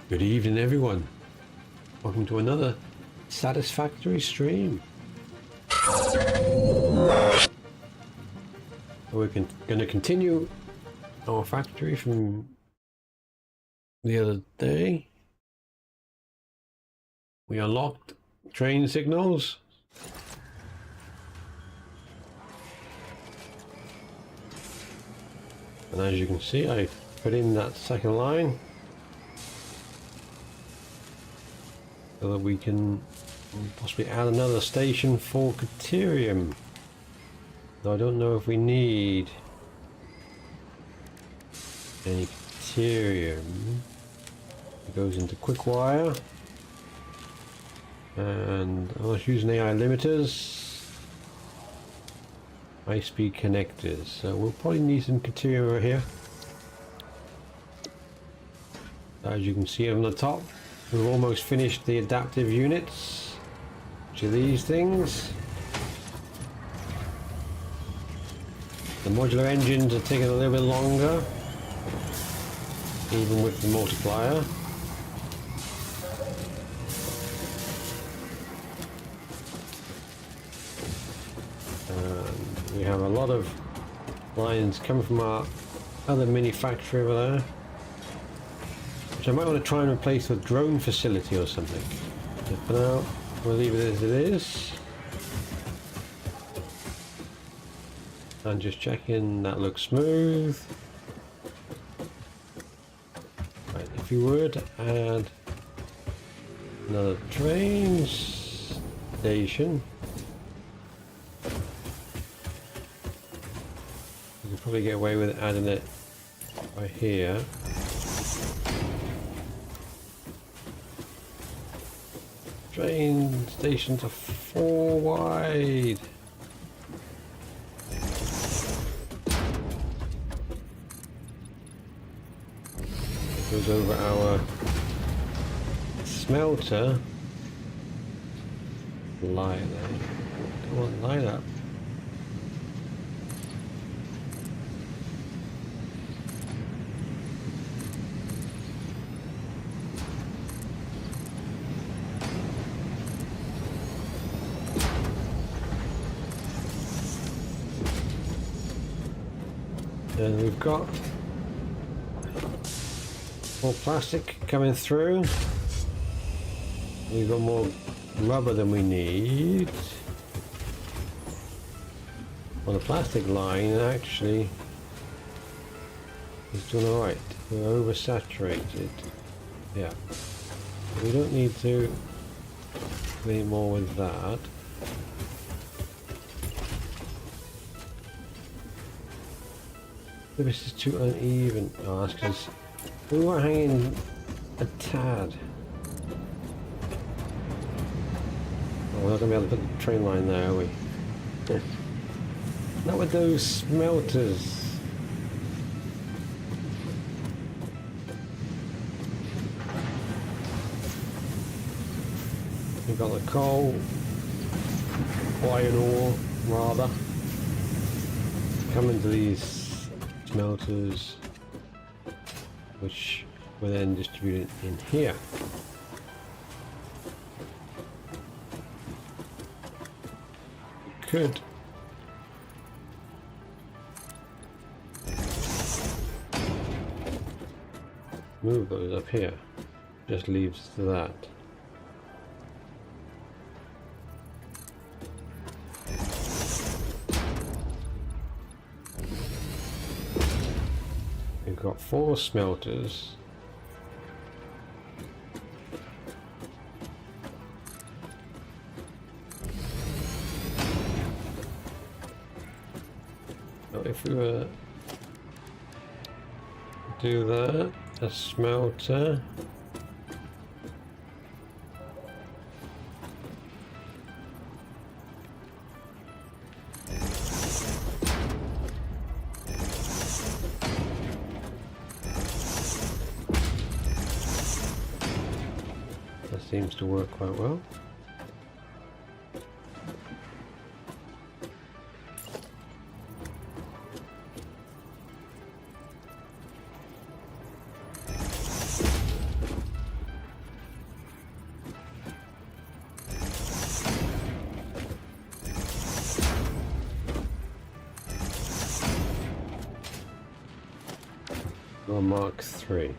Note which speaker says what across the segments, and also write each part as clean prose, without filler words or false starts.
Speaker 1: Good evening, everyone. Welcome to another Satisfactory stream. We're going to continue our factory from the other day. We unlocked train signals. And as you can see, I put in that second line so that we can possibly add another station for Caterium. Though I don't know if we need any Caterium. It goes into quick wire. And I was using AI limiters. High-speed connectors, so we'll probably need some Caterium over here. As you can see on the top, we've almost finished the adaptive units, which are these things. The modular engines are taking a little bit longer, even with the multiplier. We have a lot of lines coming from our other mini factory over there, which I might want to try and replace with drone facility or something. But for now, we'll leave it as it is. And just checking that looks smooth. Right, if you would add another train station. Probably get away with adding it right here. Train stations are 4 wide. It goes over our smelter. Line there. Come on, line up. And we've got more plastic coming through. We've got more rubber than we need. Well, the plastic line actually is doing alright. We're oversaturated. Yeah. We don't need to do any more with that. This is too uneven. Oh, that's because we were hanging a tad. Oh, we're not going to be able to put the train line there, are we? Not with those smelters. We've got the coal, iron ore, rather, coming to these smelters, which were then distributed in here. Could move those up here, just leaves that. We've got 4 smelters. So if we were to do that, a smelter. Seems to work quite well. or a Mark III?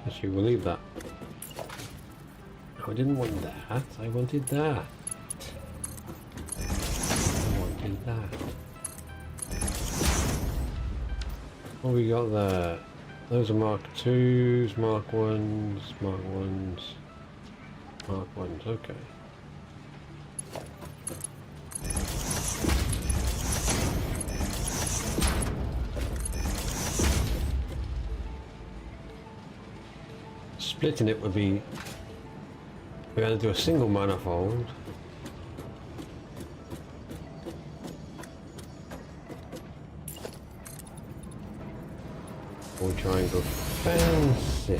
Speaker 1: Yes, you will leave that. No, I didn't want that. I wanted that. I wanted that. What we got there? Those are Mark IIs, Mark 1s, Mark 1s, Mark 1s, okay. Splitting it would be, we're going to do a single manifold. Or try and go fancy.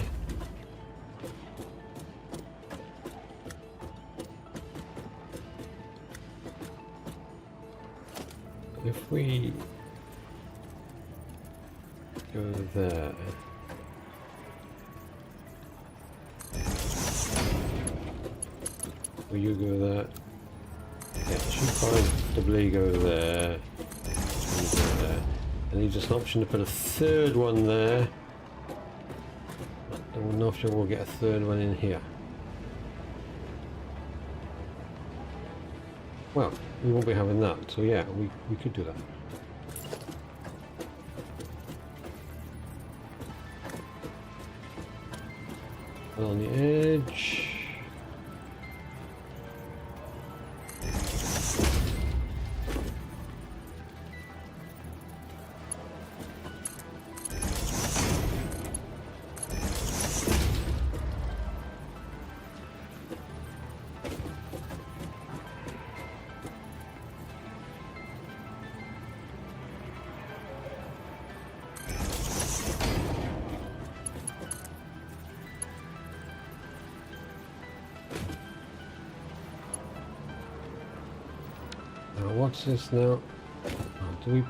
Speaker 1: If we go there, will you go there? Yeah, it should comfortably go there. And go there. It leaves us an option to put a third one there. I'm not sure we'll get a third one in here. Well, we won't be having that, so yeah, we could do that. And on the edge. What's this now? Oh, do we?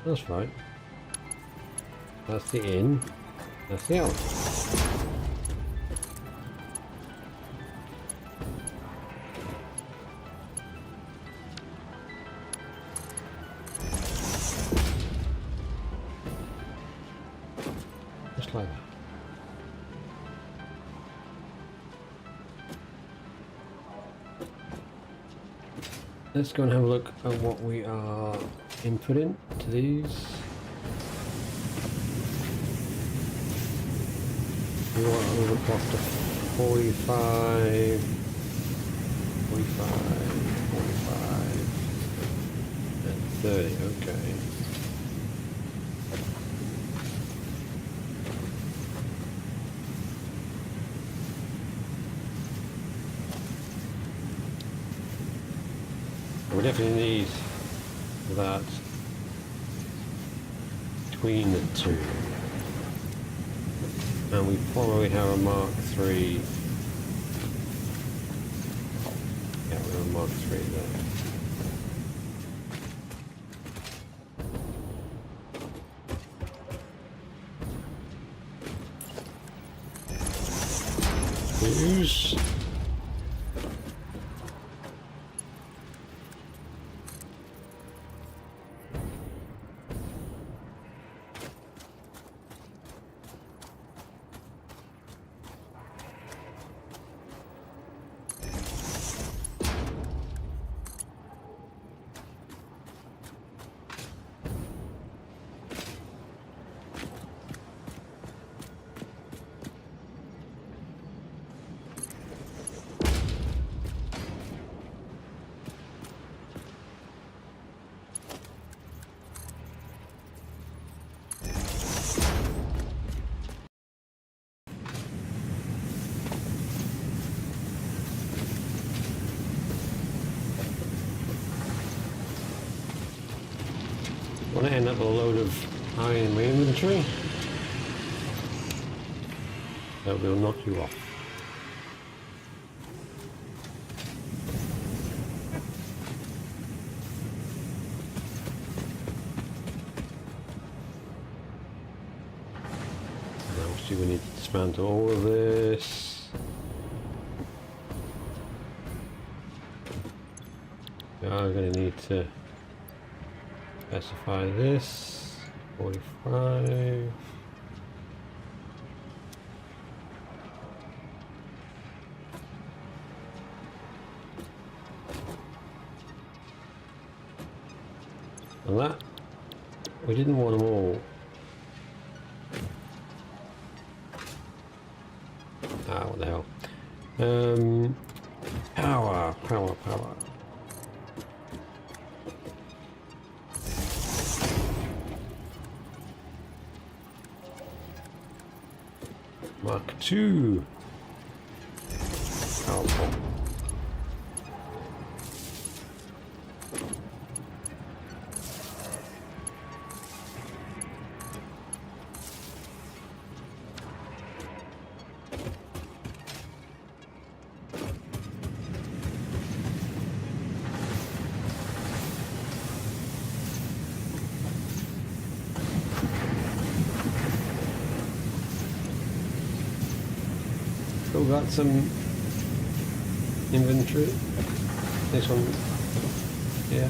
Speaker 1: That's right. That's the in. That's the out. Just like that. Let's go and have a look at what we are inputting to these. We want over cost of 45, 45, 45, and 30, okay. We definitely need that between the two. And we probably have a Mark III. Yeah, we have a Mark III there. Use. Want to end up with a load of iron in my inventory? That will knock you off. And obviously we need to dismantle all of this. We are going to need to specify this. 45. And that, we didn't want them all. Ah, what the hell. Power. Mark 2. Powerful. Still got some inventory. This one, yeah.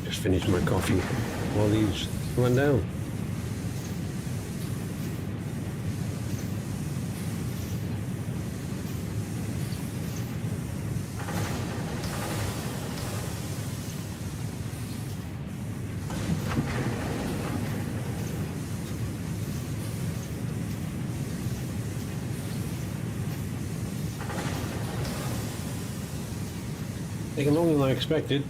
Speaker 1: Just finished my coffee while these went down. Taking longer than I expected.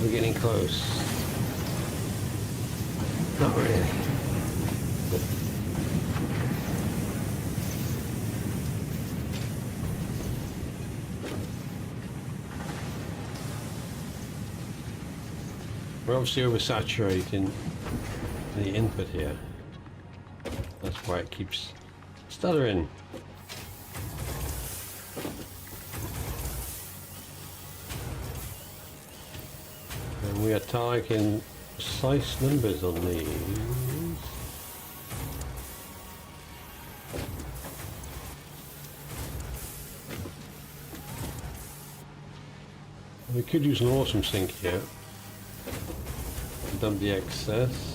Speaker 1: We're getting close. Not really. We're obviously oversaturating the input here. That's why it keeps stuttering. And we are targeting precise numbers on these. We could use an awesome sink here. Dump the excess.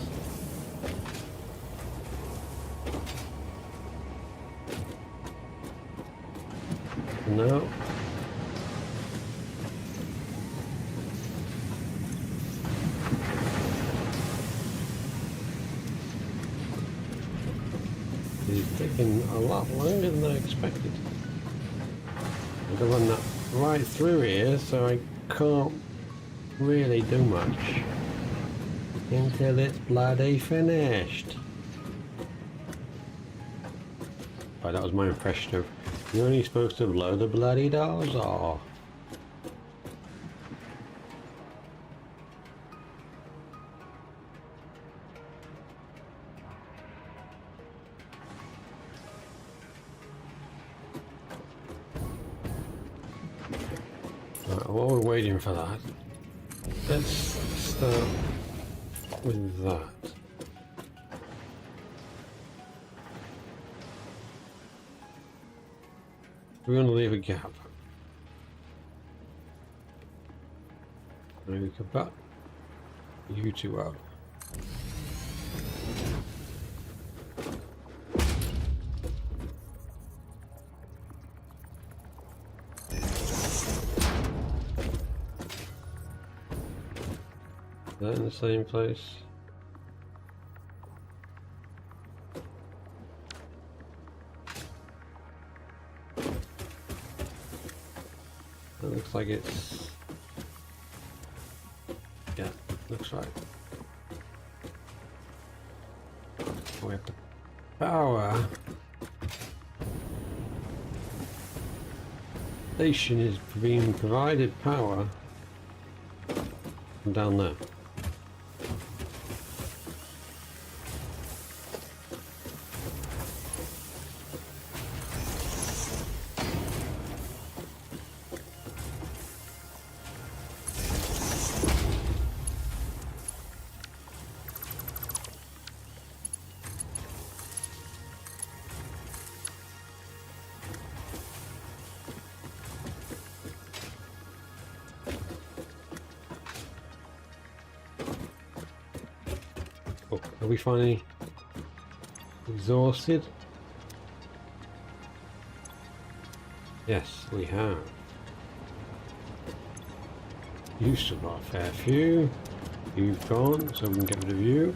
Speaker 1: No. It's taking a lot longer than I expected. I'm going to run that right through here, so I can't really do much until it's bloody finished. Right, that was my impression of you're only supposed to blow the bloody doors off. Right, while we're waiting for that, let's start with that. We're going to leave a gap. Maybe we can back you two up. That in the same place. That looks like it's, yeah, looks right. We have the power station is being provided power from down there. Oh, are we finally exhausted? Yes, we have. You still got a fair few. You've gone, so we can get rid of you.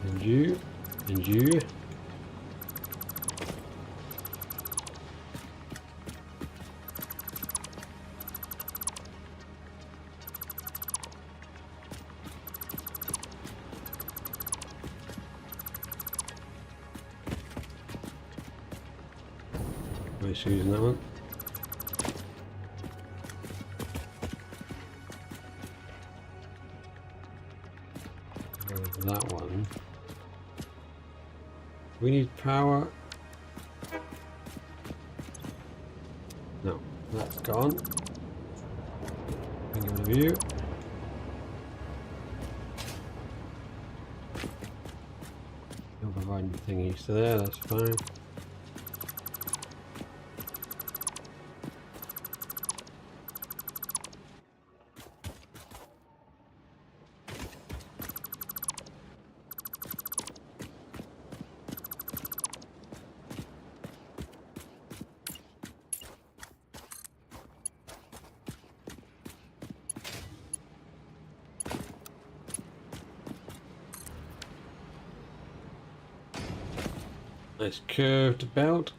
Speaker 1: And you. And you. Nice using that one. That one. We need power. No, that's gone. Get rid of you. You're providing thingies to there, that's fine. Nice curved belt.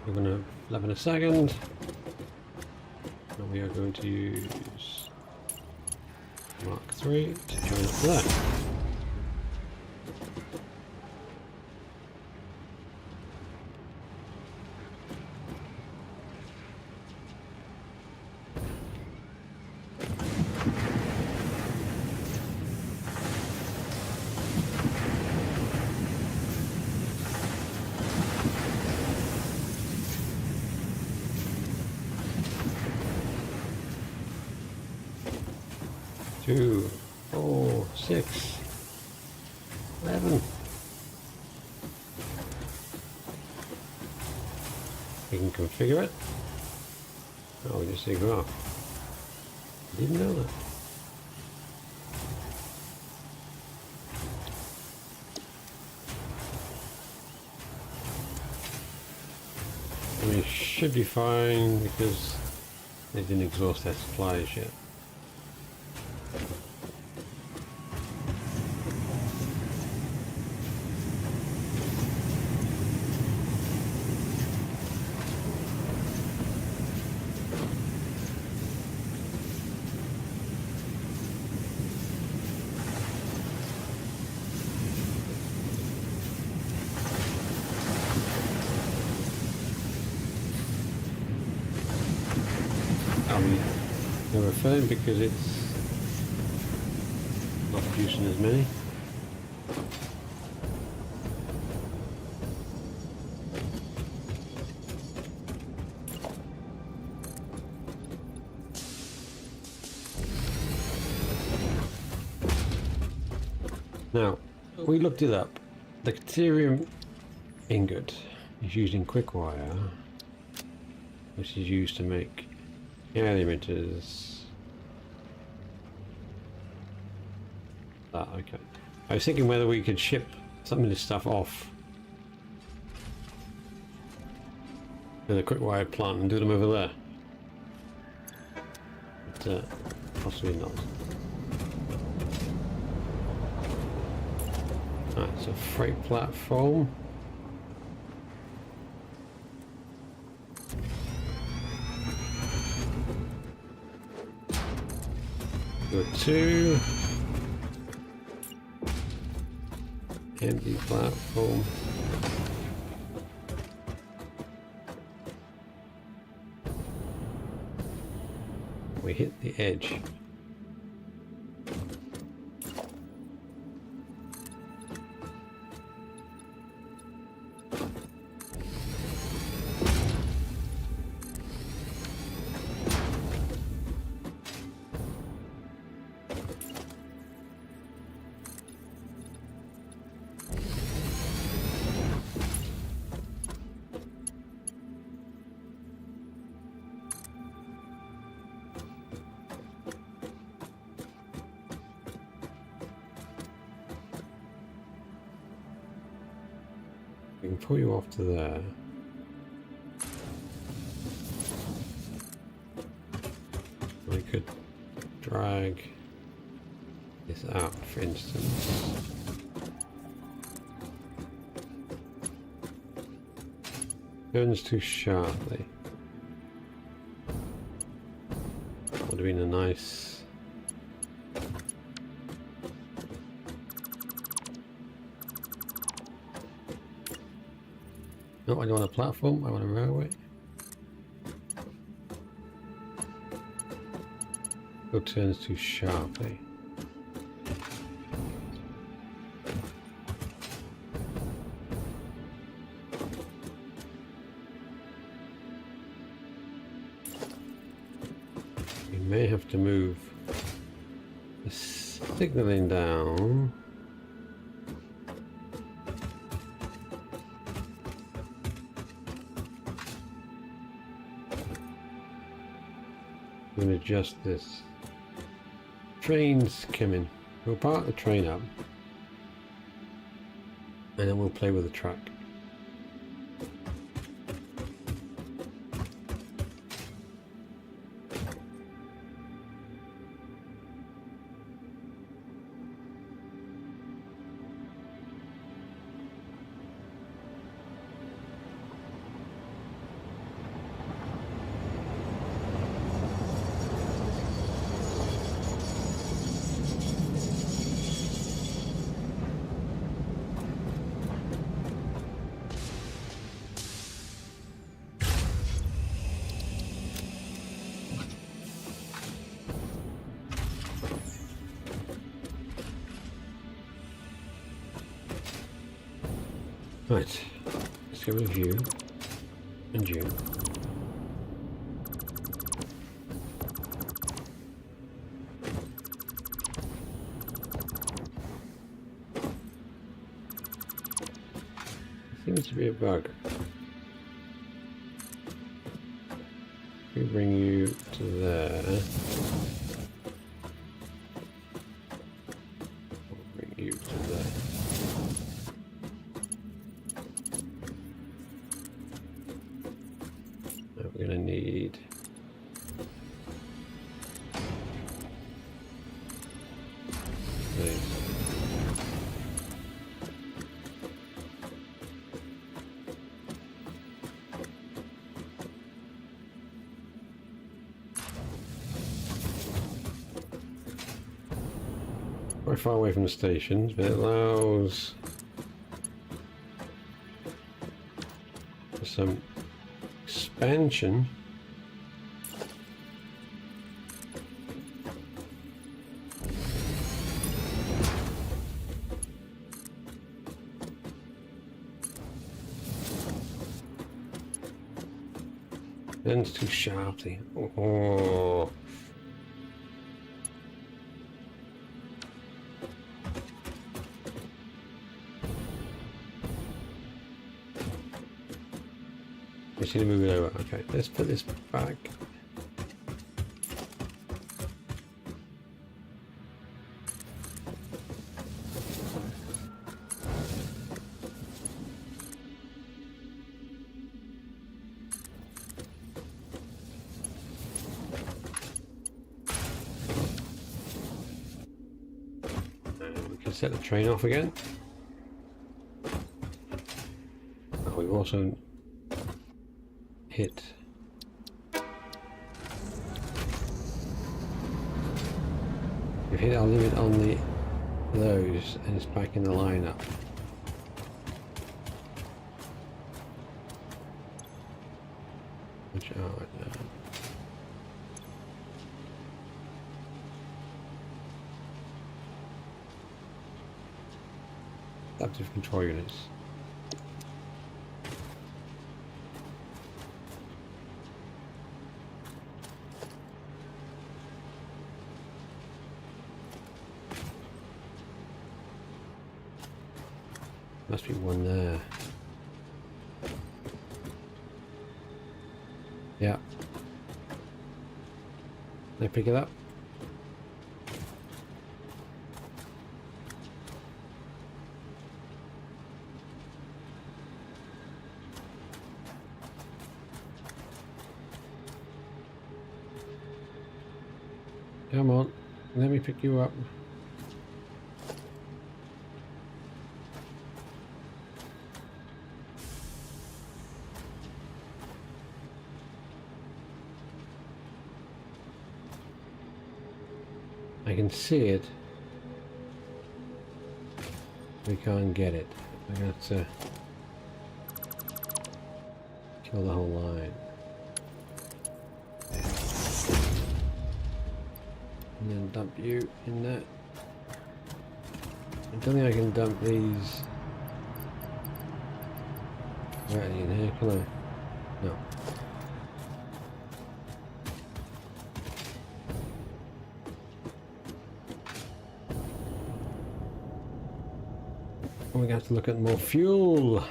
Speaker 1: We're going to leave in a second. And we are going to use Mark III to join up there. Two, 4, 6, 11. We can configure it. Oh, we just see graph. Didn't know that. And we should be fine because they didn't exhaust their supplies yet. Never filling because it's not producing as many. Now, we looked it up. The deuterium ingot is used in quick wire, which is used to make air emitters. Ah, okay. I was thinking whether we could ship some of this stuff off to the quick wire plant and do them over there. But possibly not. Alright, so freight platform. Go 2. Empty platform. We hit the edge. We can pull you off to there. We could drag this out, for instance. Turns too sharply. Would have been a nice. No, I don't want a platform, I want a railway. It turns too sharply. We may have to move the signaling down. I'm going to adjust this. Train's coming. We'll park the train up and then we'll play with the track. Right, let's go with you and you. Seems to be a bug. We bring you to there. We'll bring you to there. We're going to need these. Quite far away from the stations, but it allows for some expansion. Bends too sharply. Oh. We just need to move it over. Okay, let's put this back. And we can set the train off again. Oh, we've also hit hit our limit on those, and it's back in the lineup. Which are adaptive control units. Must be one there. Yeah. Can I pick it up? Come on, let me pick you up. I can see it. We can't get it. I got to kill the whole line. And then dump you in there. I don't think I can dump these right in here, can I? No. We're going to have to look at more fuel.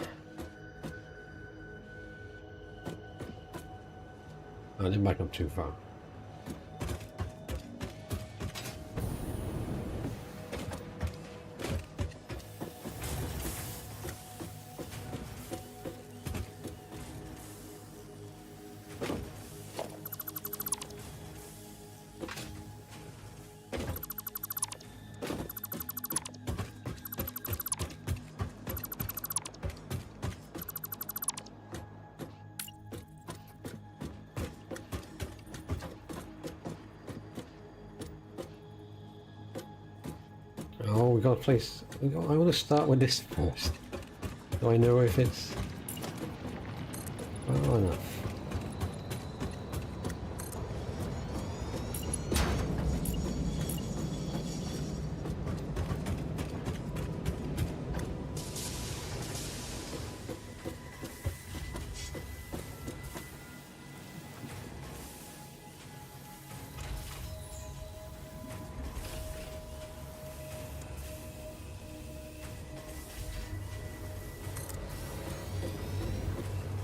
Speaker 1: I didn't back up too far. Oh, we got a place. I want to start with this first. Do I know if it's well enough?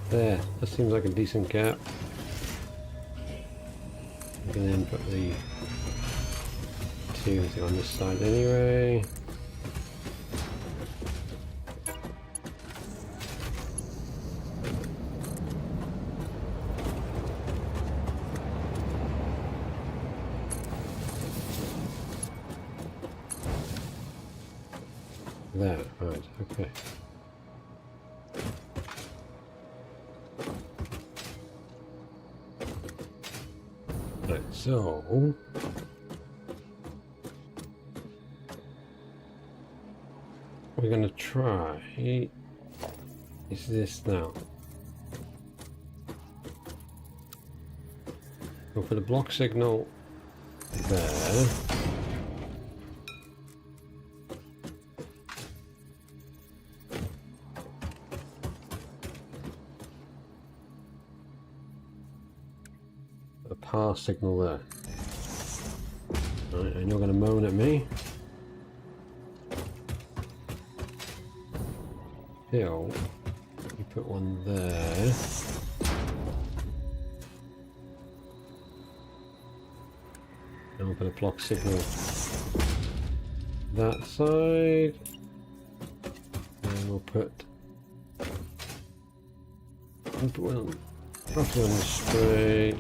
Speaker 1: There, that seems like a decent gap. We can then put the tubes on this side anyway. There, right, okay. Right, so we're going to try is this now. Go for the block signal there. A pass signal there. Right, and you're going to moan at me. Hill, you put one there. And we'll put a block signal that side. And we'll put one roughly on the straight.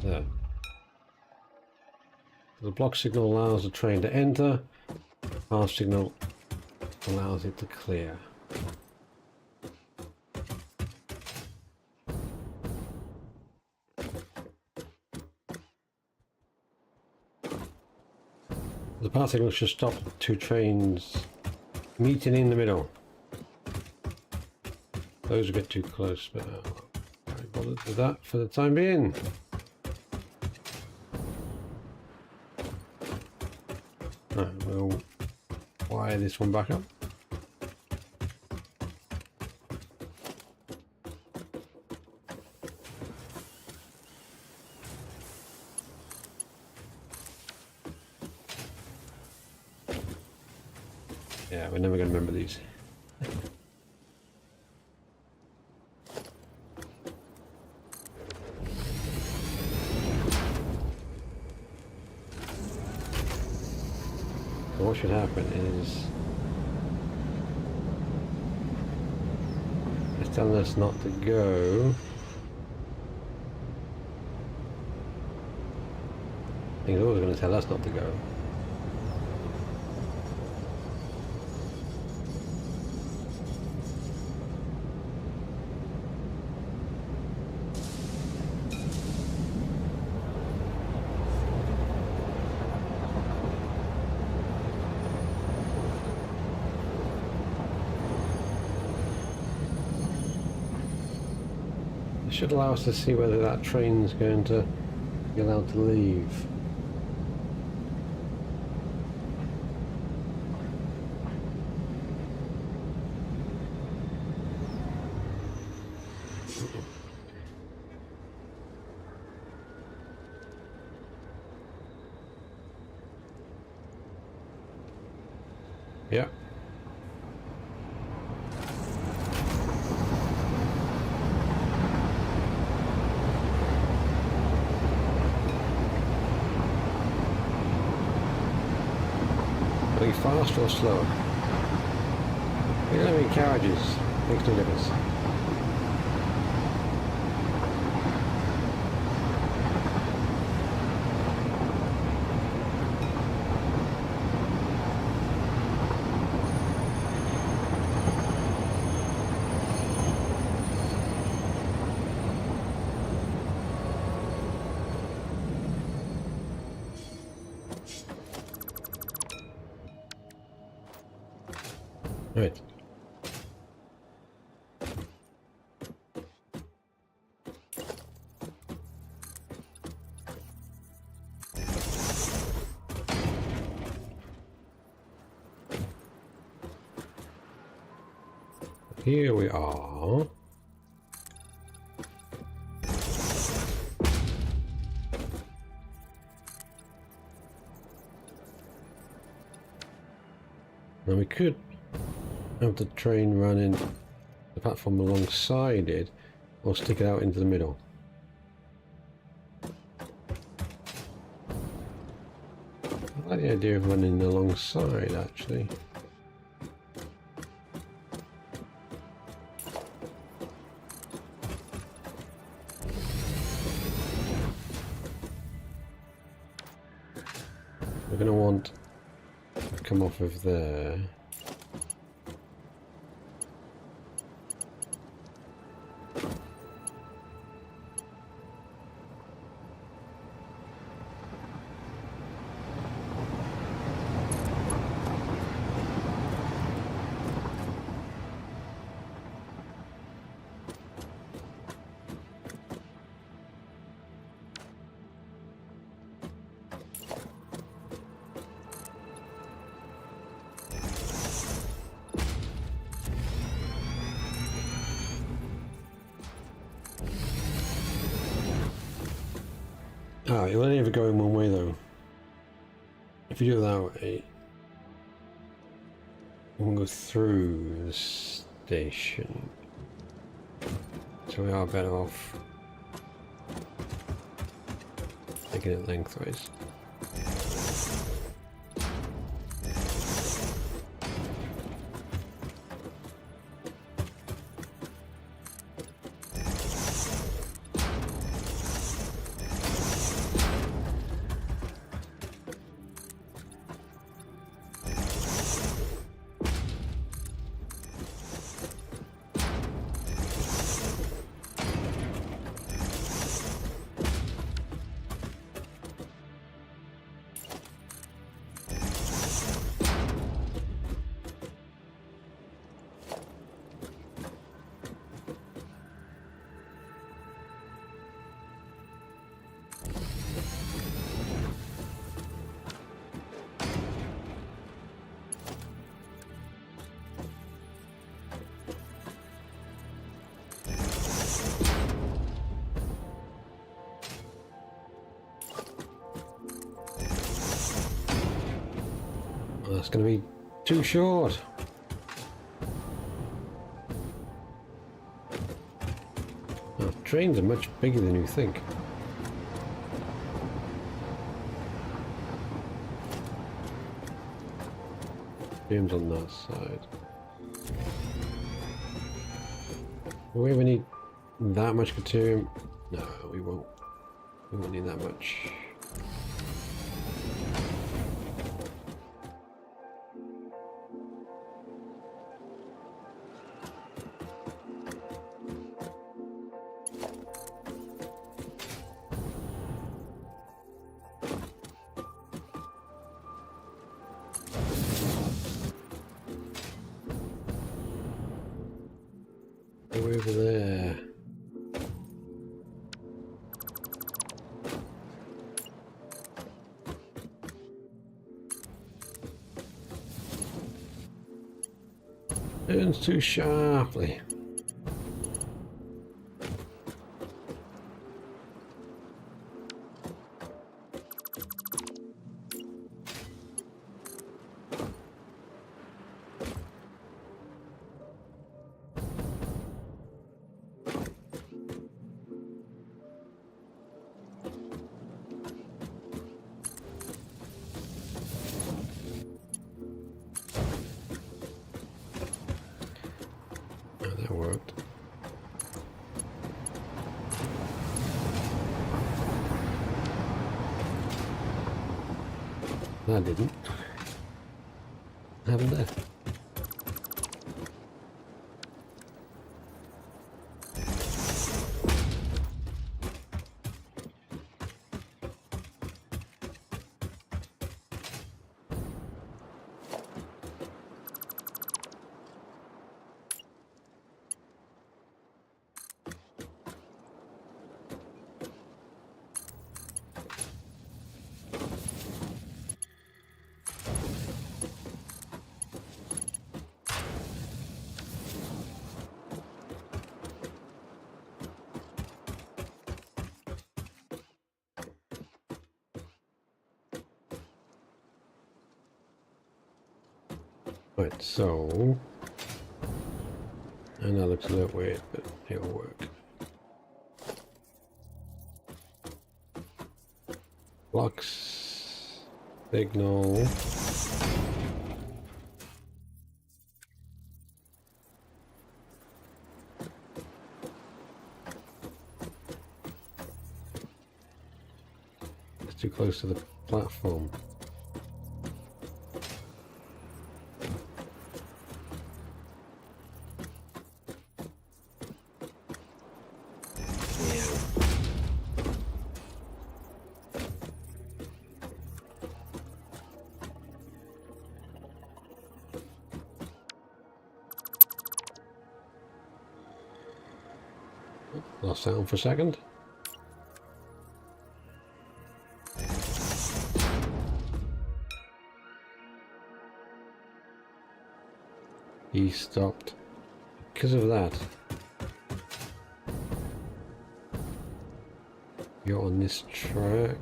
Speaker 1: There. The block signal allows the train to enter. Half signal allows it to clear. The path signal should stop two trains meeting in the middle. Those are a bit too close, but can't be bothered with that for the time being. Right, we'll wire this one back up. Yeah, we're never going to remember these. So what should happen is it's telling us not to go. I think it's always going to tell us not to go. Should allow us to see whether that train's going to be allowed to leave. Yeah. Are you fast or slow? You don't have any carriages. Makes no difference. Right. Here we are. Now we could have the train running the platform alongside it, or stick it out into the middle. I like the idea of running alongside, actually. We're going to want to come off of there. Ah, you'll only ever go in one way though. If you do it that way, you can go through the station. So we are better off taking it lengthways. That's going to be too short. Oh, trains are much bigger than you think. James on that side. Will we ever need that much material? No, we won't. We won't need that much. Over there. Turns too sharply. That worked. That didn't. Happened there. Right, so, and that looks a little weird, but it'll work. Blocks, signal. It's too close to the platform. Lost sound for a second. He stopped because of that. You're on this track.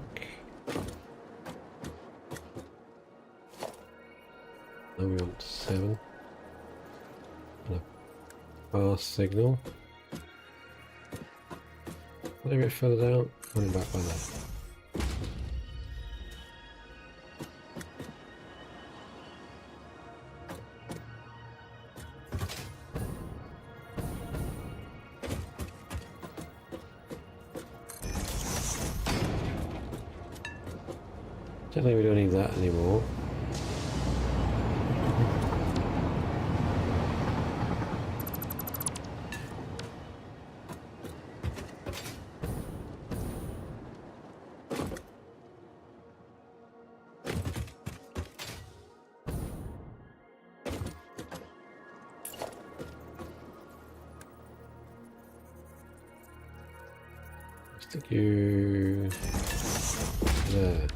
Speaker 1: Now we're on 7. And a fast signal. A little bit further down, running back by there. Don't think we don't need that anymore. Stick you there.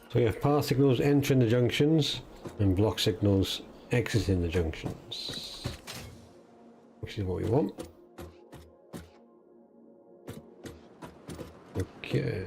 Speaker 1: So we have path signals entering the junctions and block signals exiting the junctions, which is what we want. Okay.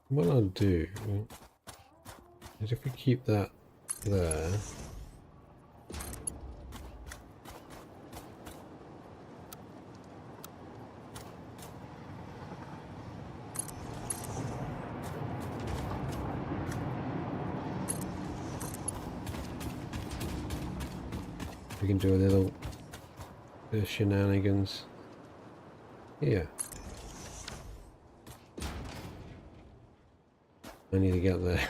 Speaker 1: What I'll do is if we keep that there. We can do a little bit of shenanigans here. I need to get there.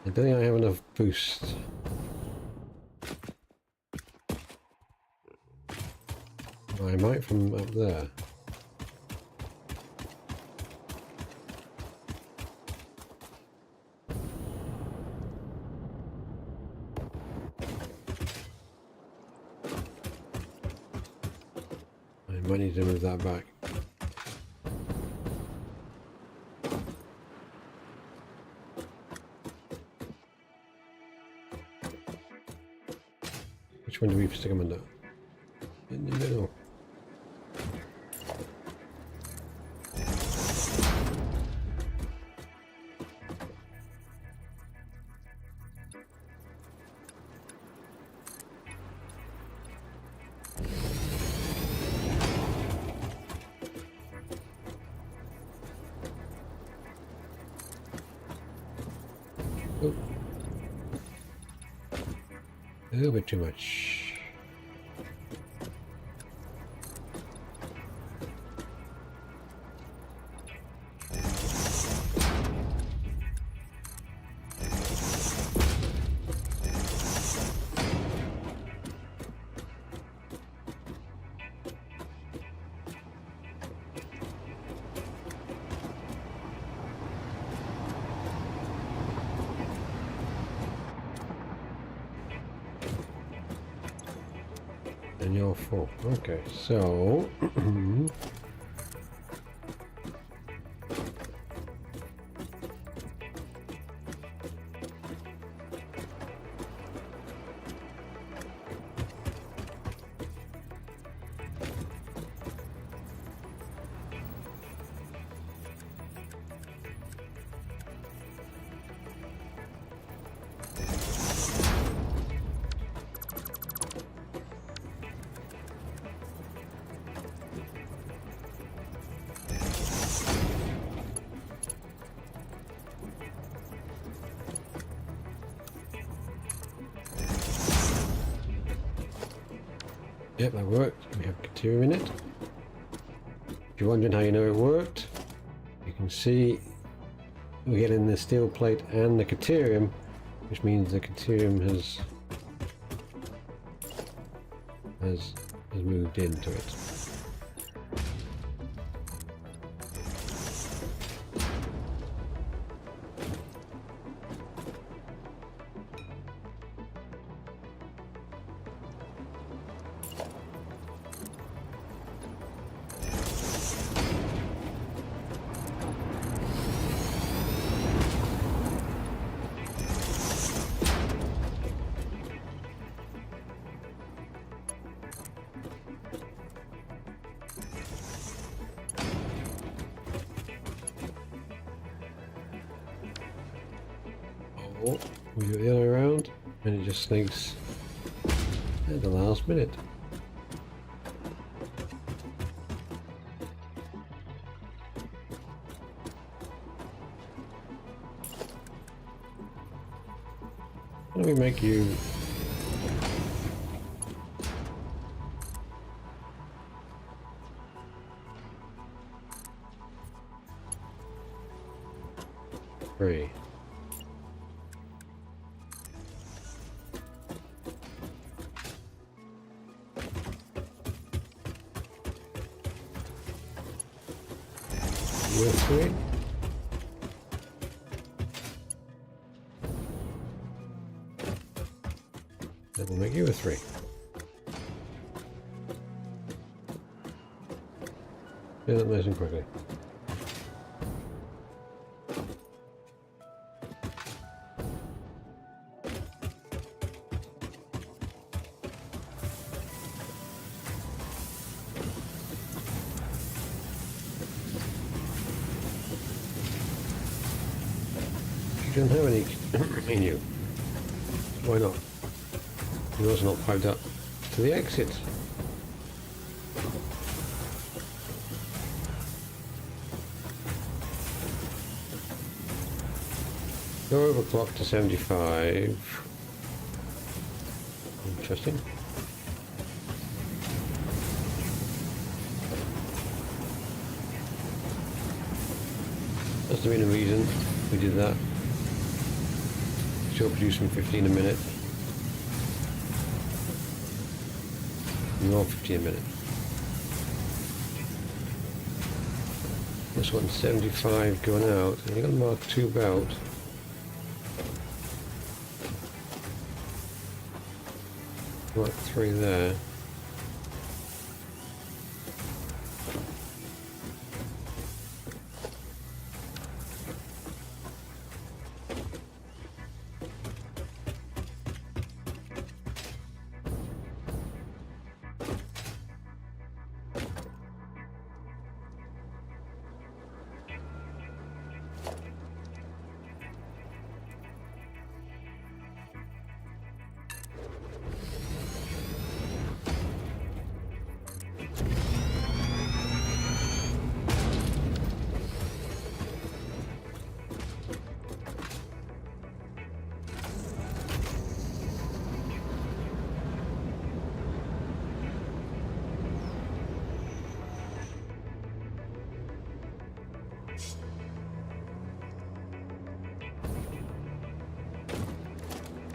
Speaker 1: I don't think I have enough boost. I might from up there. I might need to move that back. Which one do we stick them under? In the middle. Oh. A little bit too much. And you're full. Okay, so yep, that worked. We have Caterium in it. If you're wondering how you know it worked, you can see we're getting the steel plate and the Caterium, which means the Caterium has moved into it. Oh, we do it the other way around, and it just sneaks at the last minute. How do we make you? Free. you a 3. Then we'll make you a 3. Do that nice and quickly. You don't have any in you. Why not? You're also not piped up to the exit. Go overclock to 75. Interesting. Must have been a reason we did that. Still producing 15 a minute. More 15 a minute. This one's 75 going out. And you've got to mark 2 belt. Mark 3 there.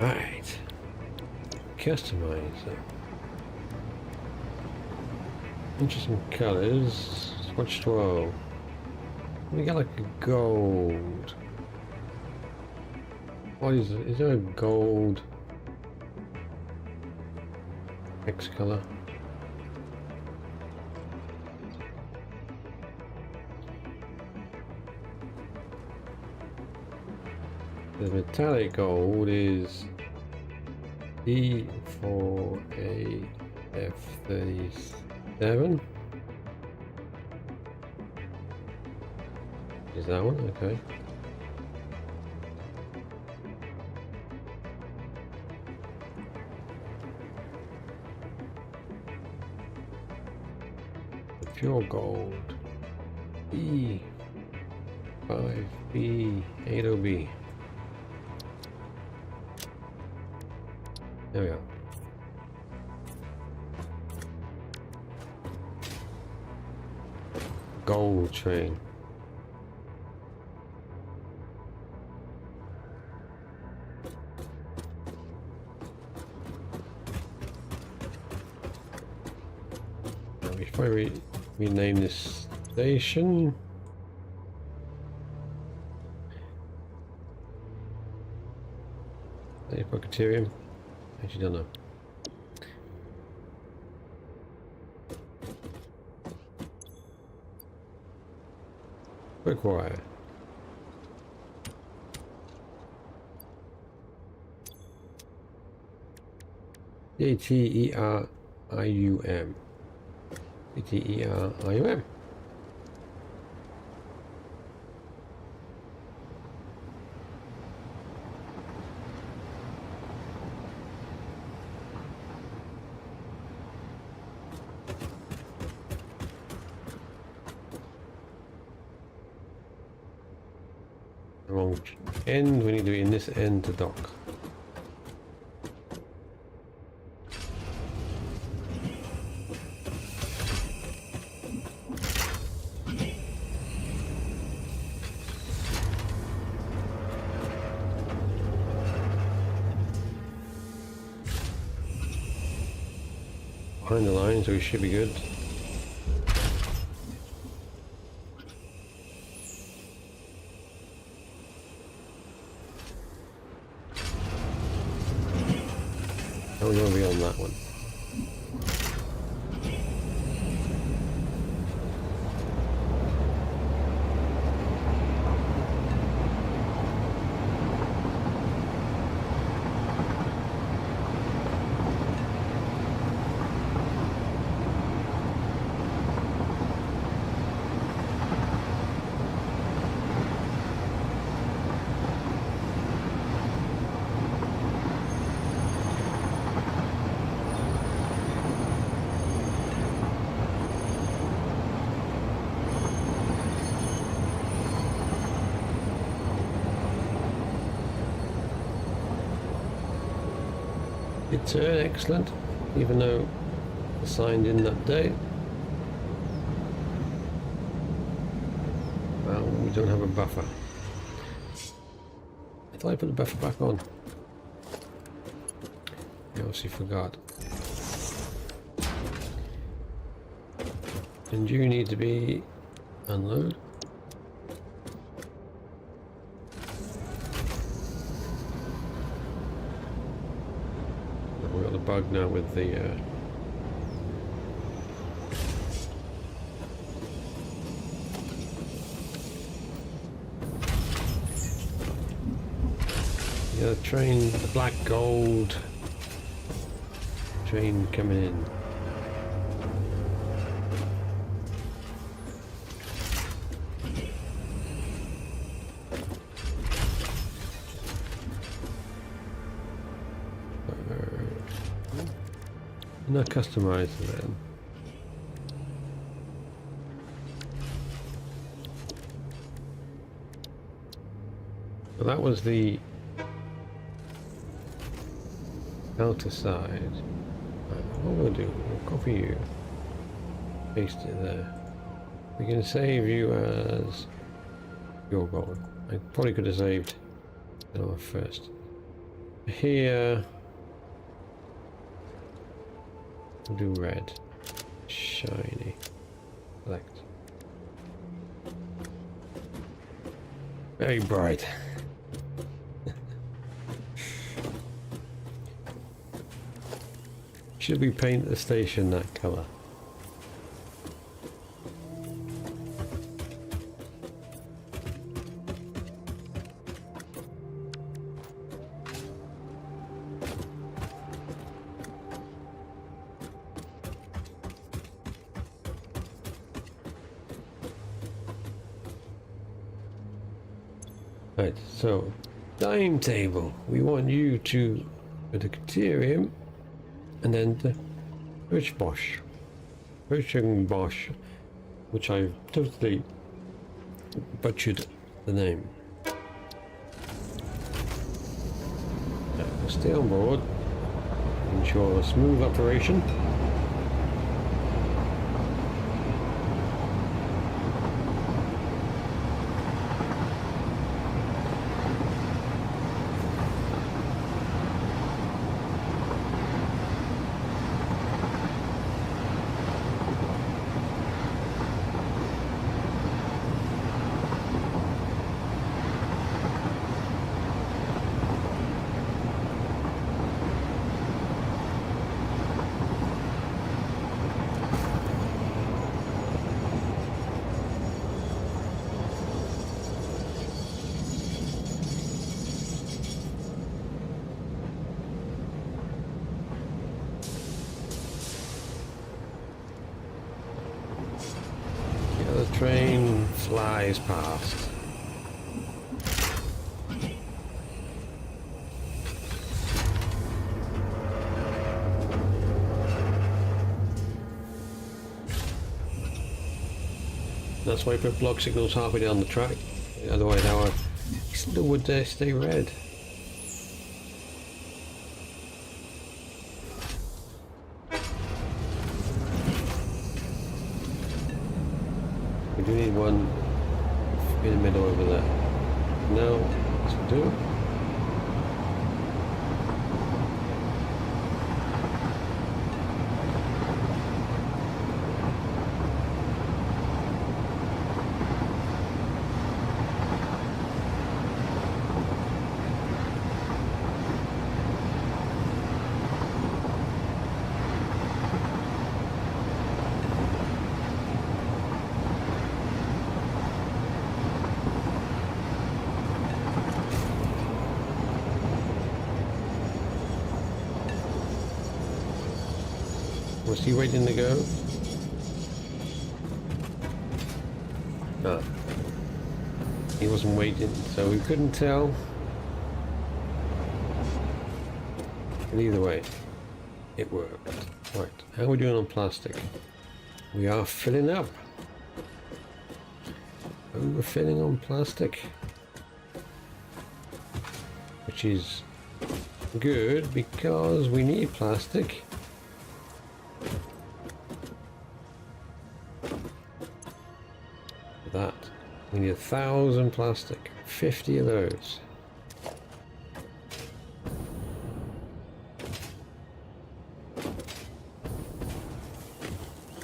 Speaker 1: Right. Customize. Interesting colors. Swatch 12. We got like a gold. What is it? Is there a gold X color? The metallic gold is E4AF37. Is that one? Okay. The pure gold E5B80B. There we go. Gold train. Now before we rename this station, Bucketerium. Actually don't know. Quick wire. ATERIUM. ATERIUM. Wrong end, we need to be in this end to dock. Behind the line, so we should be good. How are we going to be on that one? Good turn, excellent. Even though the sign didn't update. Well, we don't have a buffer. I thought I put the buffer back on. I obviously forgot. And you need to be unload. We've got the bug now with the train, the black gold train coming in. Not customized then. So that was the outer side. What we'll do, we'll copy you, paste it there. We can save you as your goal. I probably could have saved it off first. Here, we'll do red, shiny, select, very bright. Should we paint the station that colour? Right, so timetable. We want you to the Criterium and then the Birchbosch, which I totally butchered the name. We'll stay on board, ensure a smooth operation. The train flies past. That's why I put block signals halfway down the track. Otherwise our signal would stay red. We do need one in the middle over there. Now, let's do it. Was he waiting to go? No. He wasn't waiting, so we couldn't tell. But either way, it worked. Right, how are we doing on plastic? We are filling up. Overfilling on plastic. Which is good because we need plastic. For that, we need 1,000 plastic. 50 of those.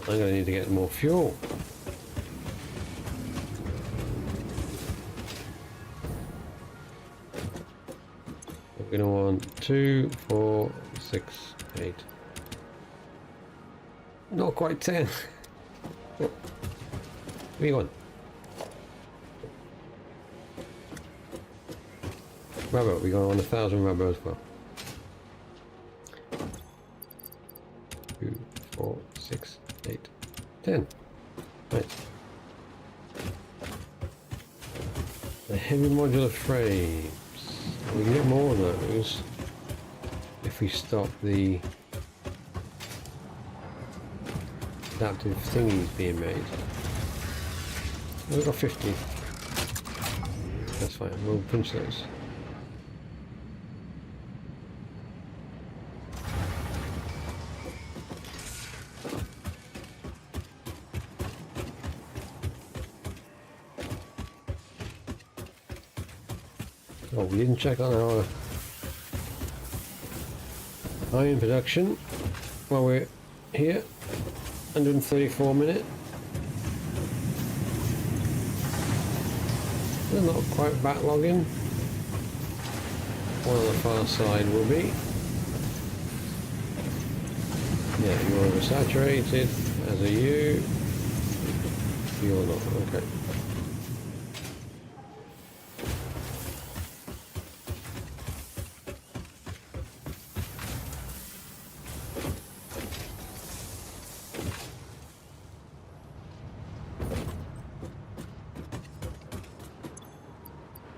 Speaker 1: I'm going to need to get more fuel. We're going to want 2, 4, 6, 8. Not quite 10. What are you on? Rubber, we're going to want 1,000 rubber as well. 2, 4, 6, 8, 10. Right. The heavy modular frames. We can get more of those if we stop the adaptive thingies being made. We've got 50. That's fine, we'll punch those. Oh, we didn't check on our iron production while we're here. 134 minutes. They're not quite backlogging. One on the far side will be. Yeah, you're oversaturated, as are you. You're not, okay.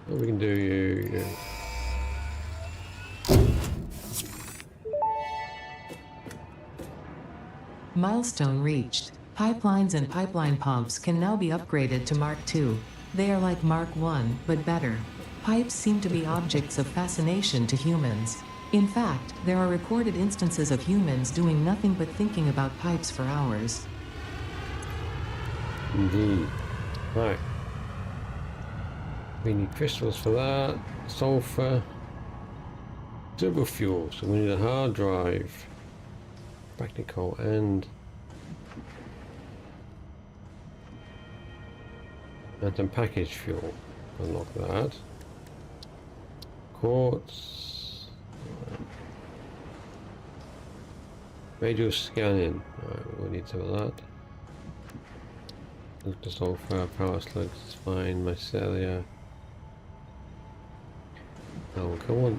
Speaker 1: We can do you.
Speaker 2: Milestone reached. Pipelines and pipeline pumps can now be upgraded to Mark II. They are like Mark I, but better. Pipes seem to be objects of fascination to humans. In fact, there are recorded instances of humans doing nothing but thinking about pipes for hours.
Speaker 1: Indeed. Right. We need crystals for that, sulfur, turbo fuel, so we need a hard drive, practical, and some packaged fuel. Unlock that. Quartz, radio scanning. Alright, we'll need some of that. Look to sulfur, power slugs, fine, mycelia. Oh, come on.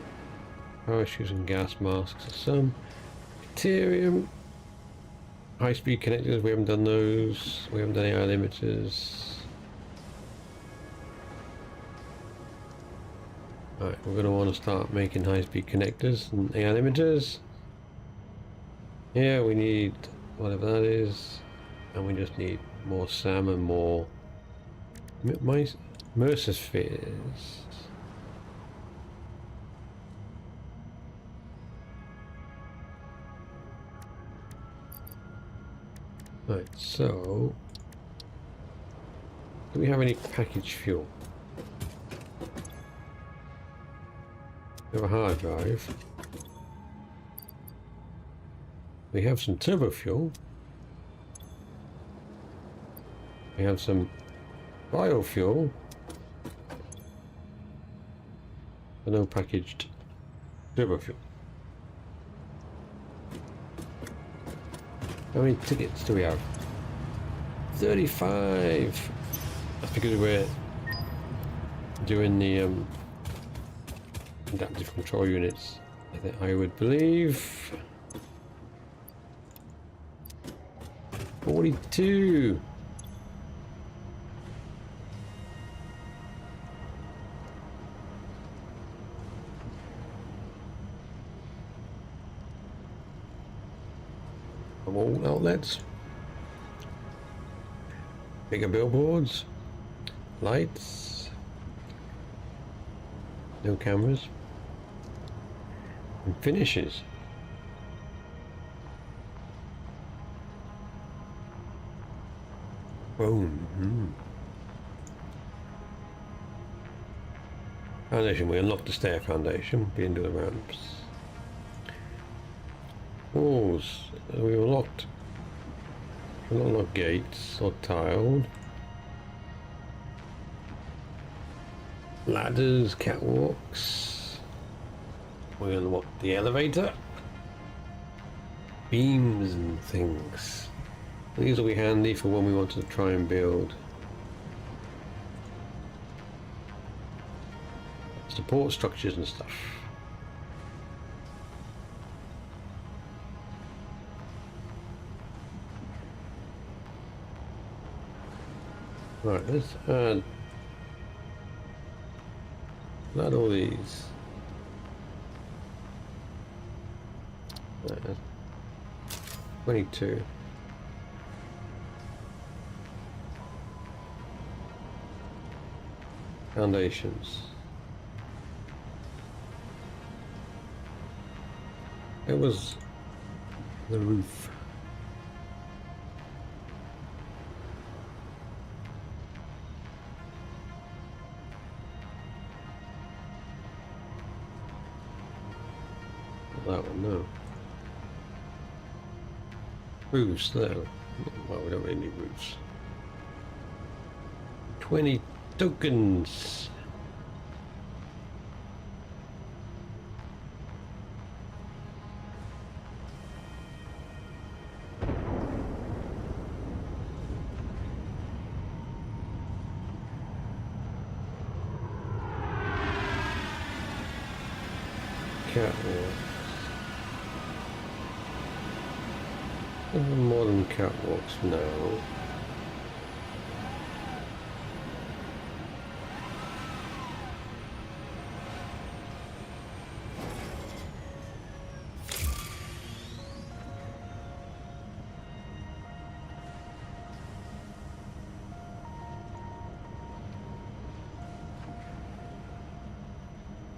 Speaker 1: Parachutes and gas masks. Some deuterium. High-speed connectors, we haven't done those. We haven't done AI limiters. Alright, we're going to want to start making high-speed connectors and AI limiters. Yeah, we need whatever that is. And we just need more SAM and more Mercer spheres. Right, so do we have any packaged fuel? We have a hard drive. We have some turbo fuel. We have some biofuel. But no packaged turbo fuel. How many tickets do we have? 35! That's because we're doing the adaptive control units, I would believe. 42. All outlets. Bigger billboards. Lights. No cameras. And finishes. Boom. Foundation. We unlocked the stair foundation. We didn't do the ramps. Walls. We unlocked. We unlocked gates or tiled. Ladders, catwalks. We unlocked the elevator. Beams and things. These will be handy for when we want to try and build support structures and stuff. Right, let's add all these. 22. Foundations. It was the roof. That one, no. Roofs there. Well, we don't really need roofs. 20 tokens. Catwalks. Modern catwalks now.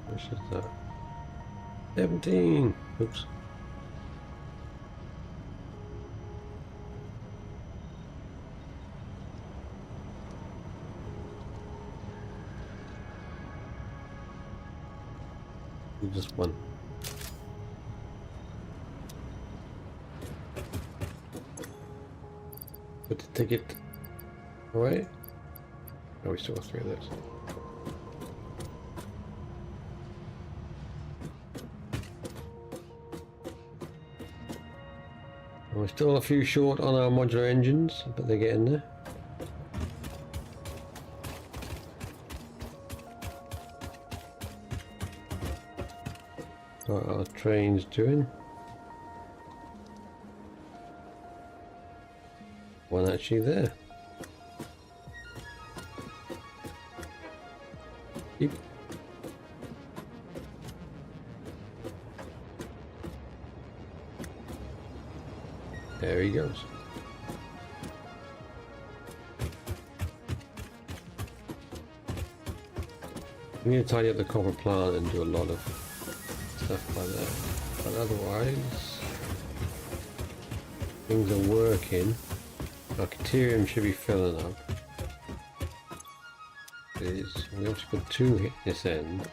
Speaker 1: Which is that? 17. Oops. Just one. Put the ticket away. Oh, we still have 3 of those. We're still a few short on our modular engines, but they're getting there. What are our trains doing? One actually there. Keep. There he goes. We need to tidy up the copper plant and do a lot of stuff like that. But otherwise, things are working. Our Caterium should be filling up. It is. We obviously put 2 hit this end.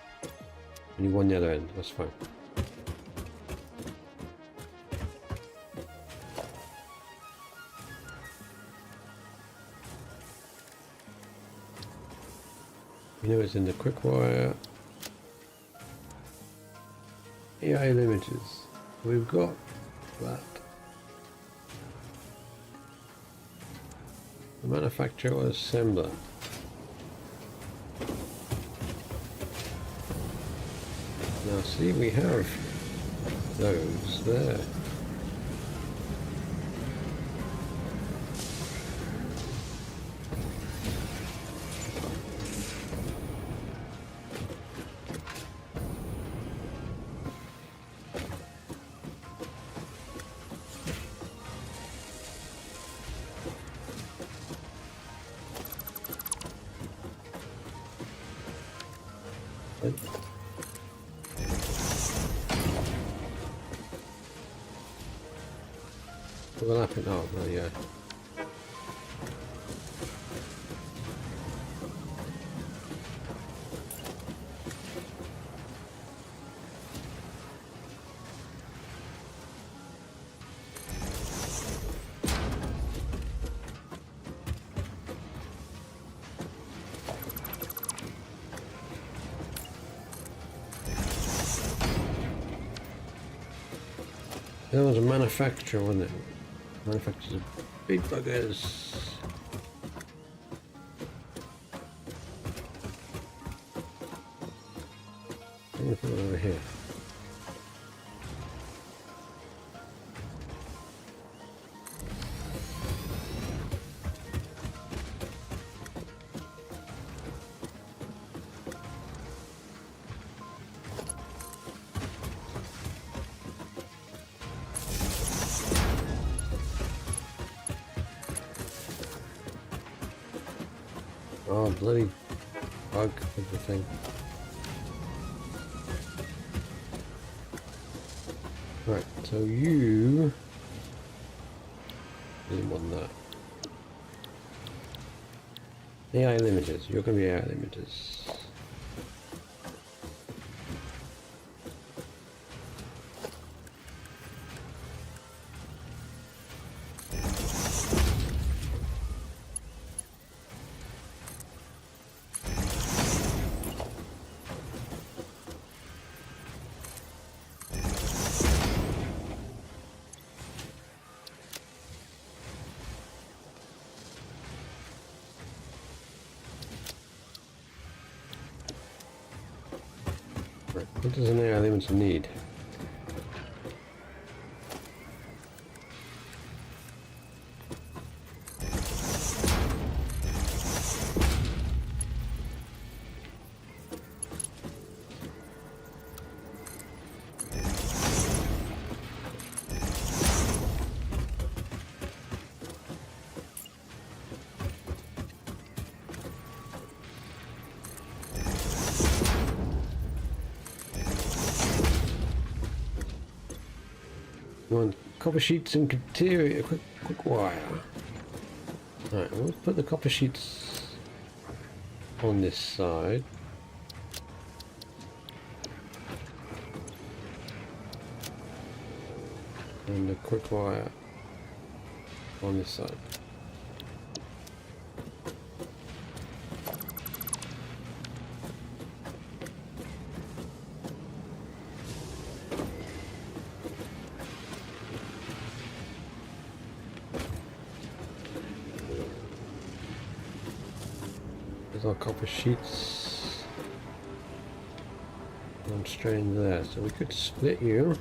Speaker 1: And 1 the other end. That's fine. You know it's in the quick wire. AI limiters. We've got that. The manufacturer or assembler. Now see, we have those there. overlapping. Oh, well, yeah. There was a manufacturer, wasn't it? Manufacturers of big buggers. Anything over here? Oh, bloody bug of the thing. Right, so you didn't want that. AI limiters, you're going to be AI limiters. Right, what does an AI limiter need? You want copper sheets and criteria, quick wire. Alright, we'll put the copper sheets on this side. And the quick wire on this side. There's our copper sheets. One strand there, so we could split you.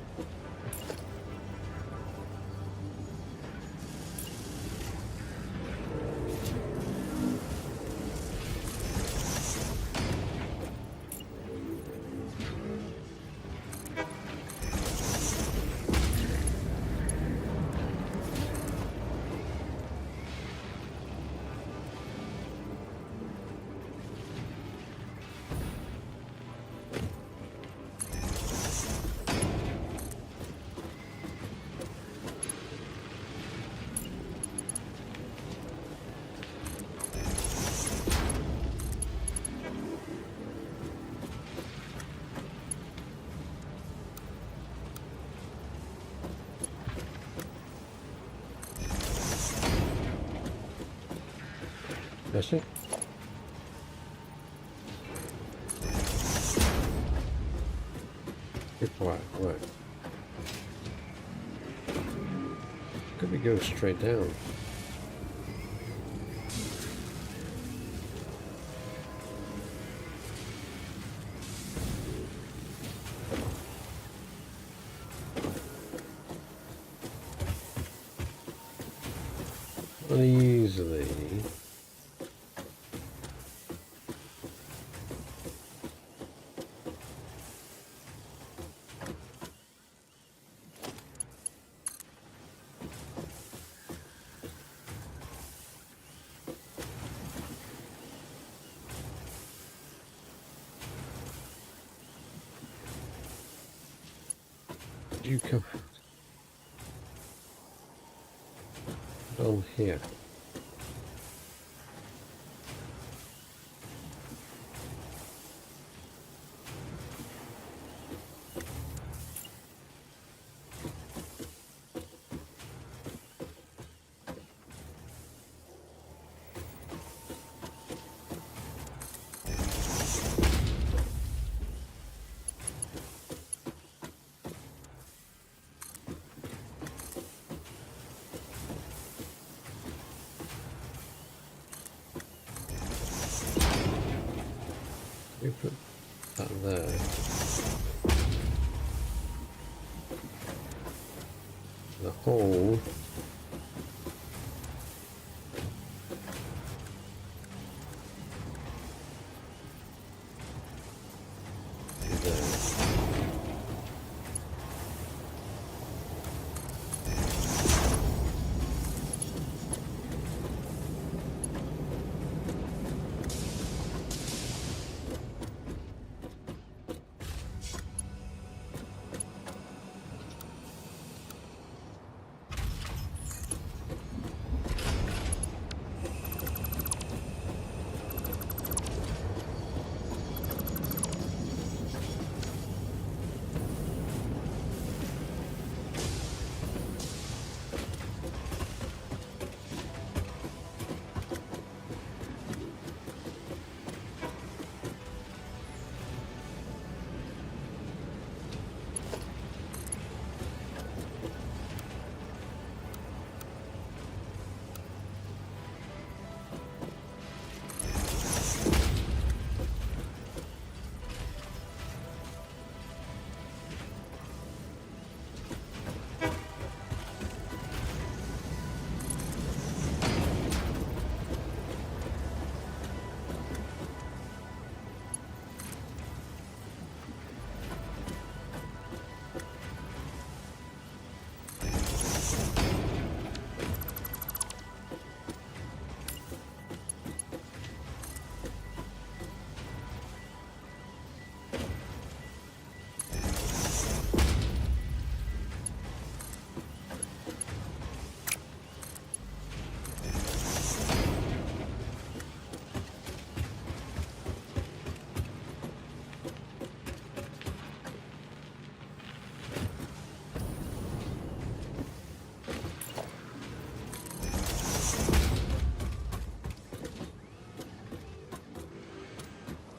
Speaker 1: That's it. Quick wire, right. Could we go straight down? Uneasily. You come. on here? We put that there. The hole. Is there.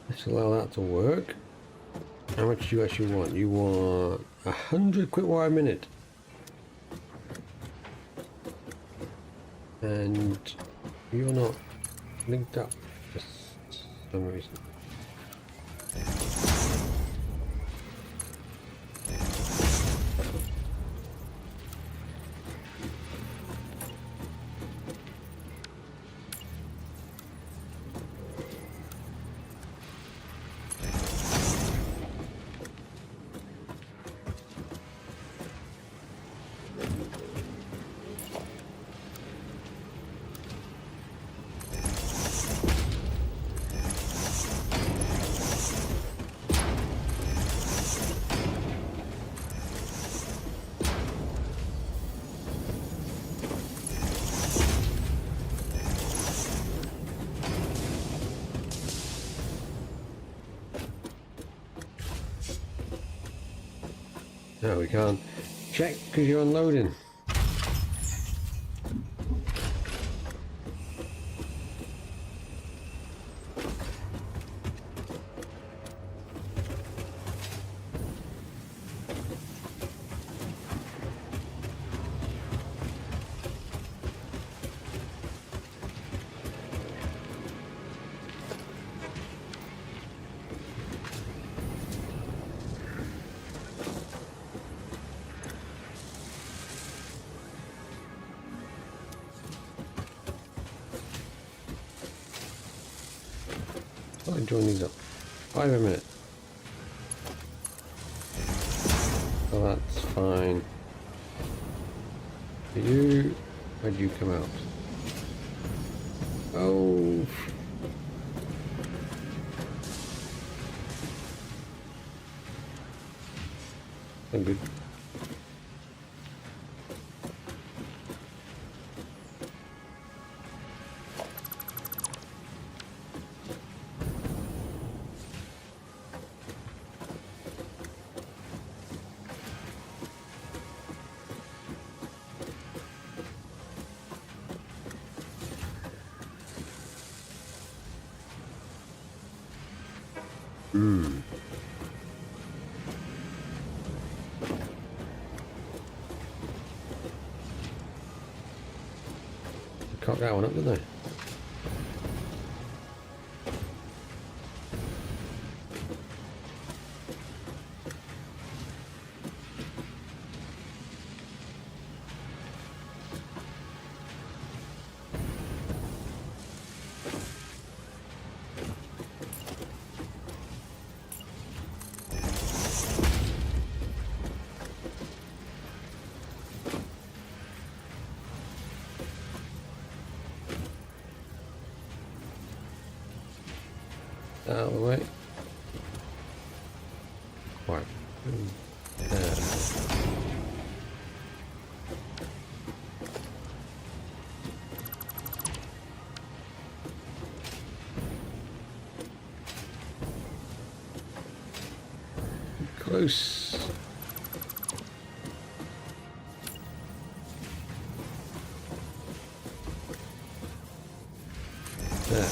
Speaker 1: Let's allow that to work. How much do you actually want? You want 100 quick wire a minute. And you're not linked up for some reason. No, we can't check because you're unloading. I'll join these up. 5 a minute. So that's fine. You, where'd you come out? Oh. I'm good. Cock that one up, didn't they? Out of the way. Right. There. Close. There.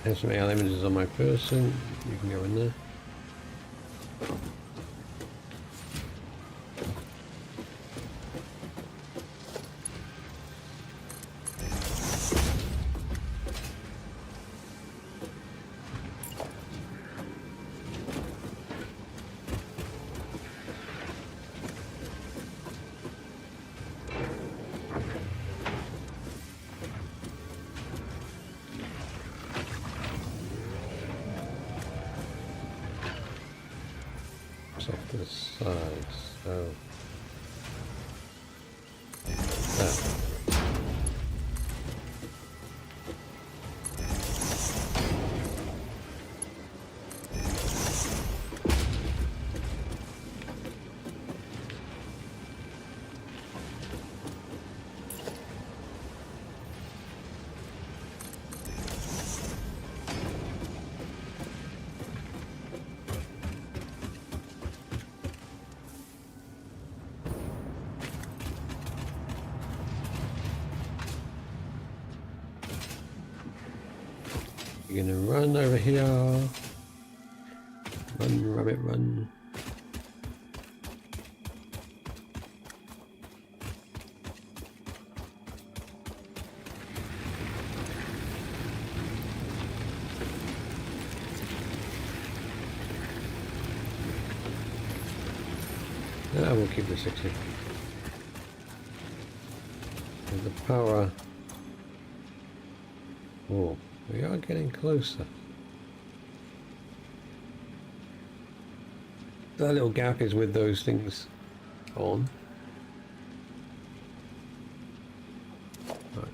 Speaker 1: There's some AI images on my person. You can go in there. Off to the side, so that. You're gonna run over here. Run, rabbit, run. I will keep the 60. And the power. Oh. We are getting closer. That little gap is with those things on. Right.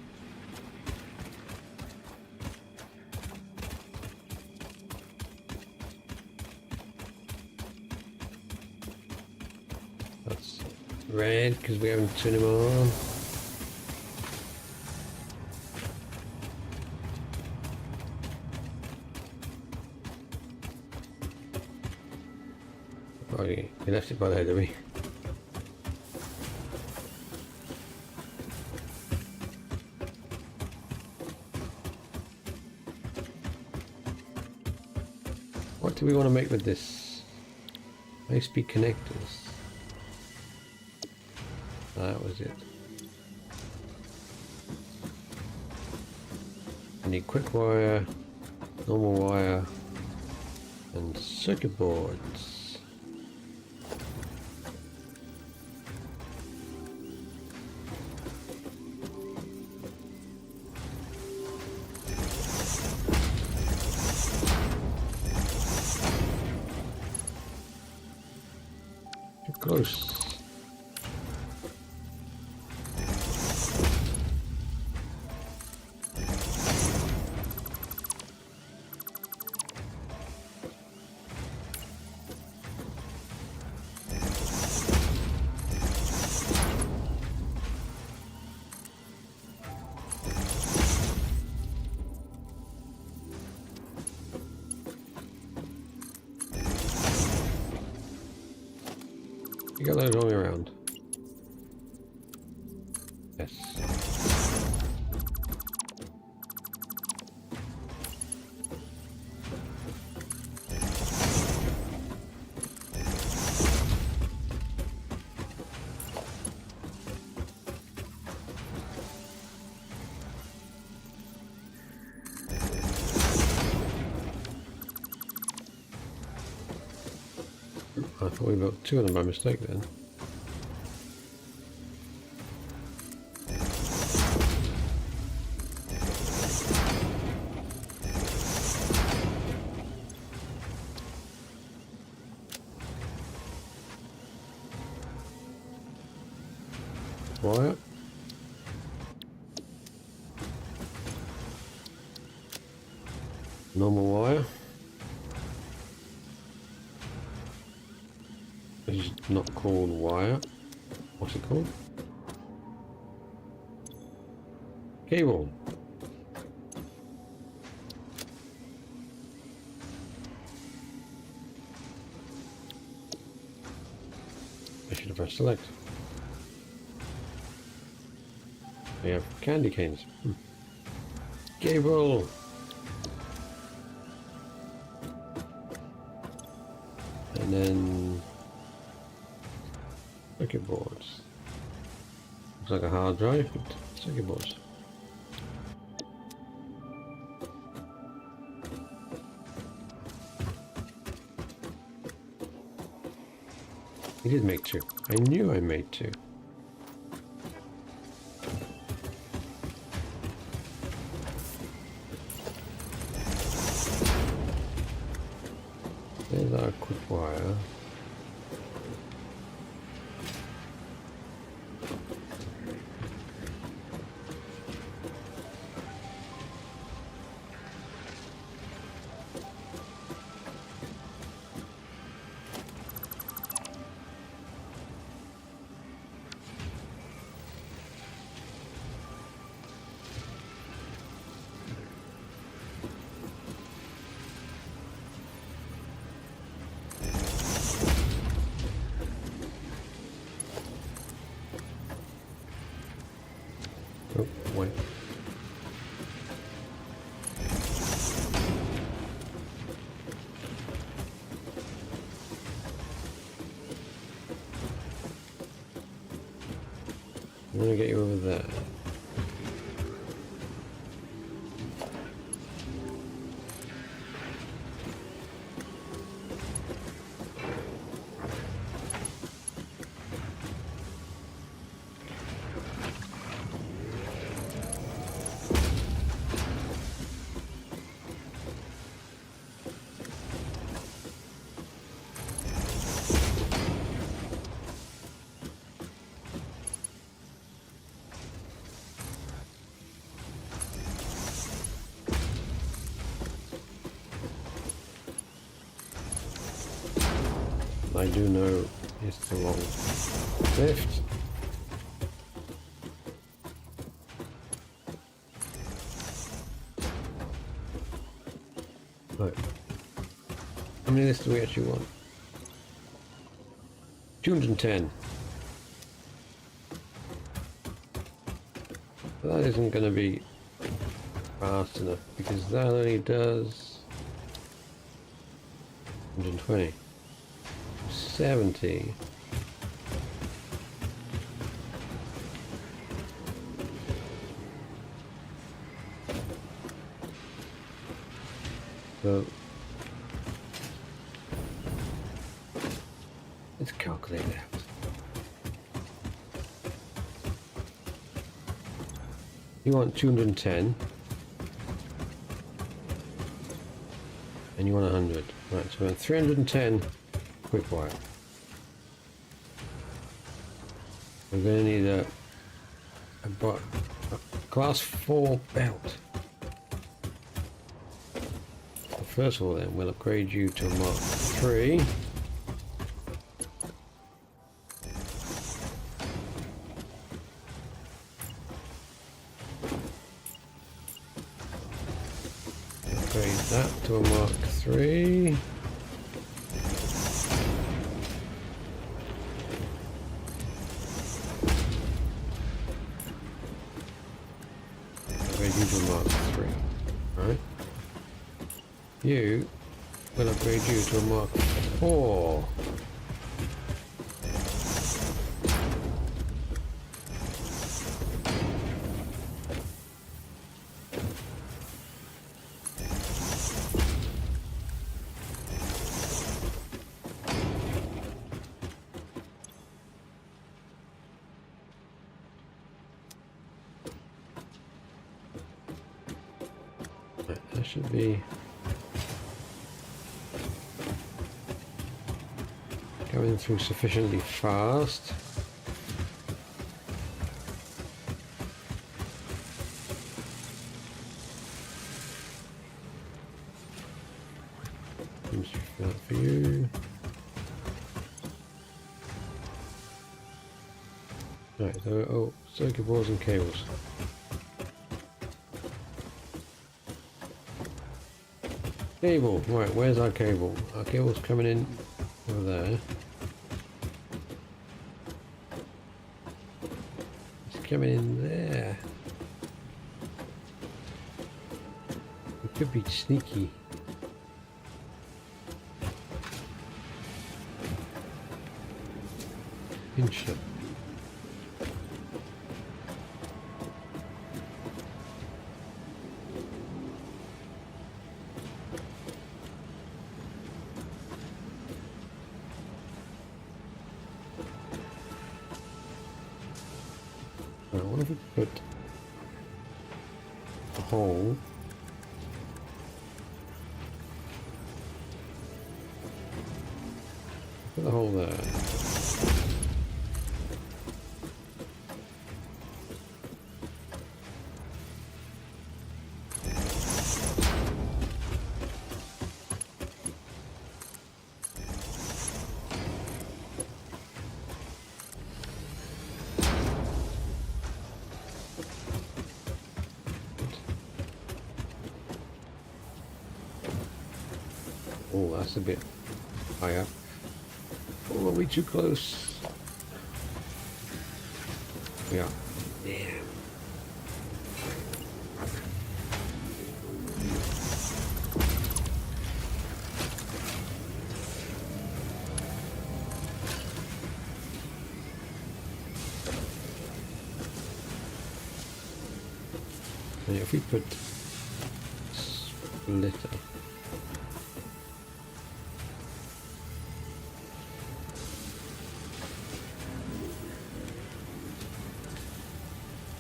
Speaker 1: That's red because we haven't turned him on. Oh, yeah. He left it by the head of me. What do we want to make with this? High-speed connectors. That was it. I need quick wire, normal wire, and circuit boards. Close. You got those all the way around. Yes. I thought we built two of them by mistake then. Wire. Normal wire. This is not called wire. What's it called? Cable. I should have pressed select. We have candy canes. Cable. And then circuit boards. Looks like a hard drive, but circuit boards. He did make two. I knew I made two. There's our quick wire. Oh, wait. I'm gonna get you over there. I do know it's the wrong lift. Right. How many lifts do we actually want? 210. But that isn't going to be fast enough because that only does 120. 70. So let's calculate that. You want 210 and you want 100. Right, so we want 310 quick wire. We're going to need a class 4 belt. Well, first of all then, we'll upgrade you to Mark 3. Upgrade that to a Mark 3. You will upgrade you to a Mark 4. That should be going through sufficiently fast. That for you. Right, so oh, circuit boards and cables. Cable, right, where's our cable? Our cable's coming in over there. It's coming in there. We could be sneaky. Pinch them. Now, what if we put a hole? Put the hole there. Oh, that's a bit high up. Oh, are we too close? Yeah. Damn. And if we put splitter.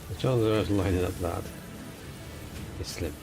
Speaker 1: The chances of us lining up that is slim.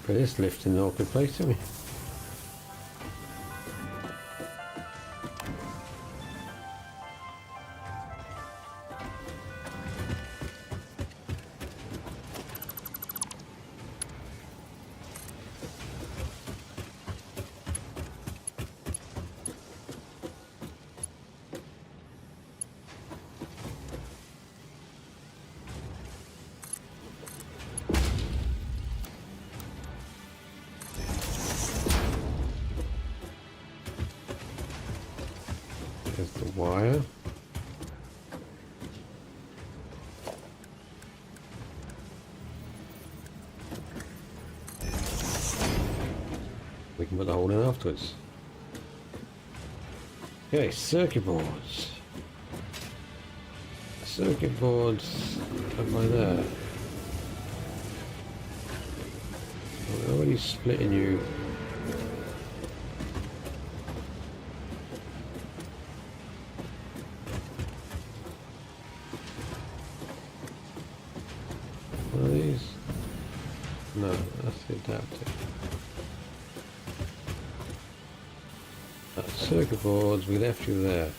Speaker 1: Put this lift in an awkward place, don't we? There's the wire. We can put the hole in afterwards. Okay, circuit boards. Circuit boards up by there. I'm already splitting you. No, that's the adapter. Circuit boards, we left you there.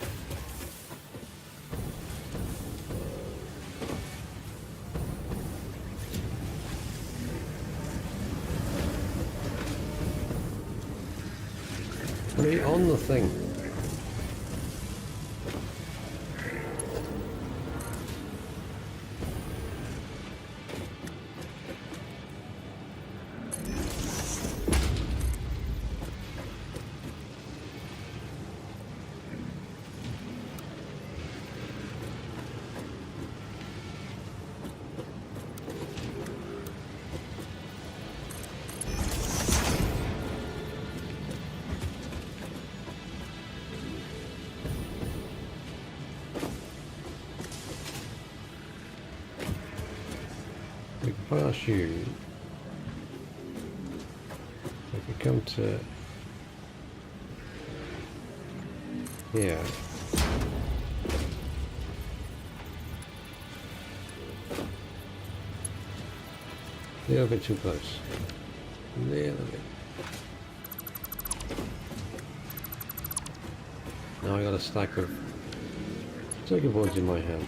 Speaker 1: Put it on the thing. We can pass you. If we come to here, a little bit too close. A little bit. Now I got a stack of circuit boards in my hand.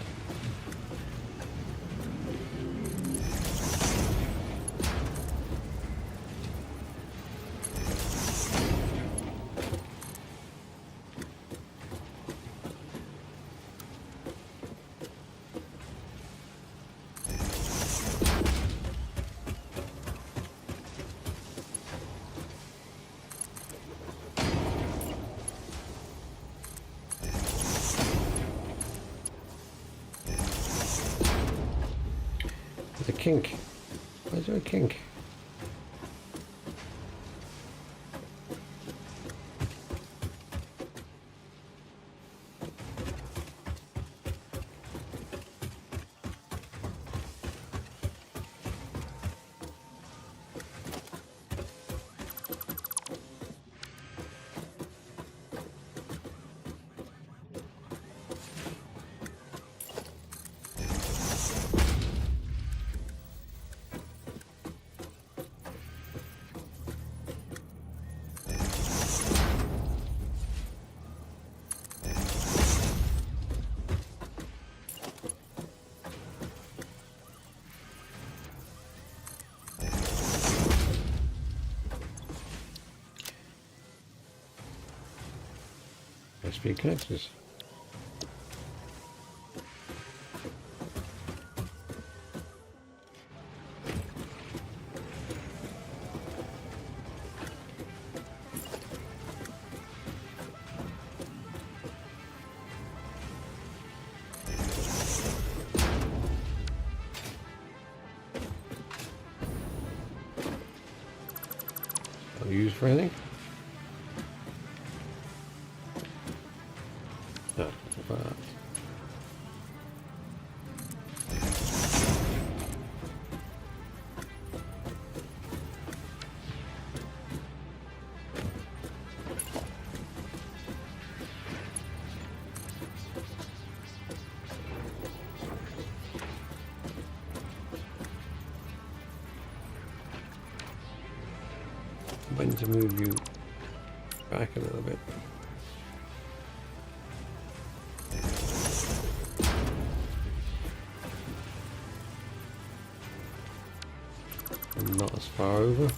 Speaker 1: There's a kink. Why is there a kink? High-speed connectors. Not used for anything. No, but I need to move you back a little bit. Not as far over.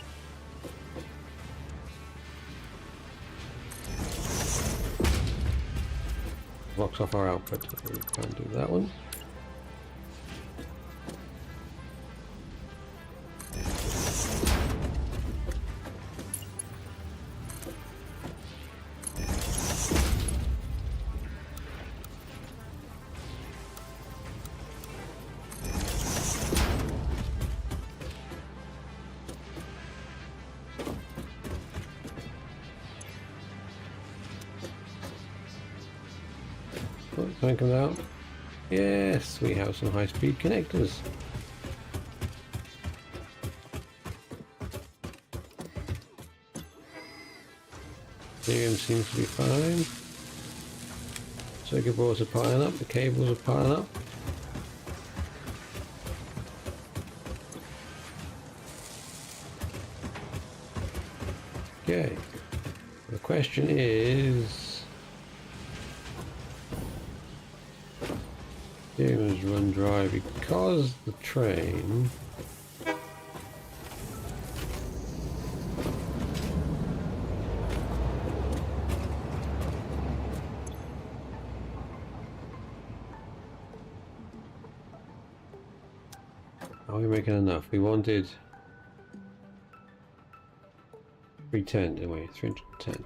Speaker 1: Blocks off our output. We can't do that one. Something comes out. Yes, we have some high-speed connectors. Ethereum seems to be fine. Circuit boards are piling up, the cables are piling up. Okay. The question is... Humans run dry because the train... Are we making enough? We wanted 310, didn't we? 310.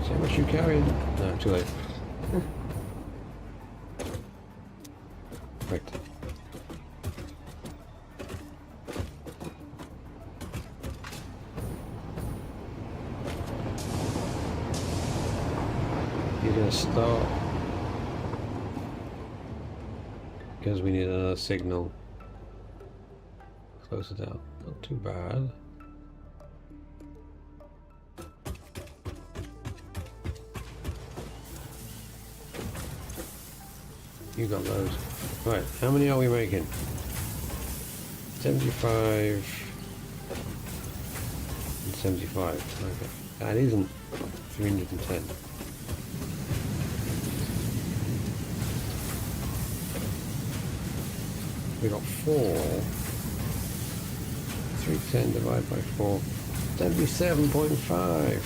Speaker 1: See how much you carrying? No, too late. Right. You're gonna stop because we need another signal. Close it out. Not too bad. You got those. Right, how many are we making? 75 and 75. Okay. That isn't 310. We got 4. 310 divided by 4. 77.5.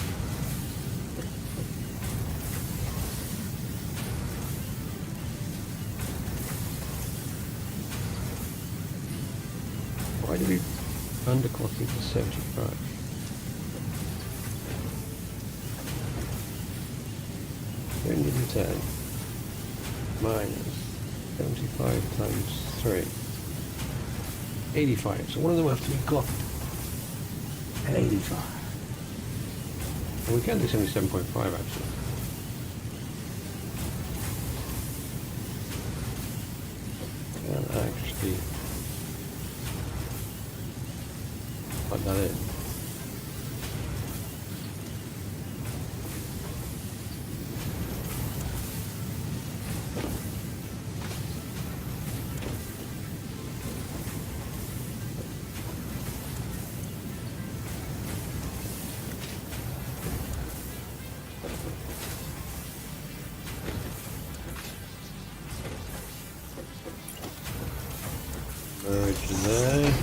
Speaker 1: Why did we underclock it to 75? $310 minus 75 times 3. 85. So one of them has to be clocked at 85. Well, we can do 77.5 actually. Can actually plug that in. Merge in there.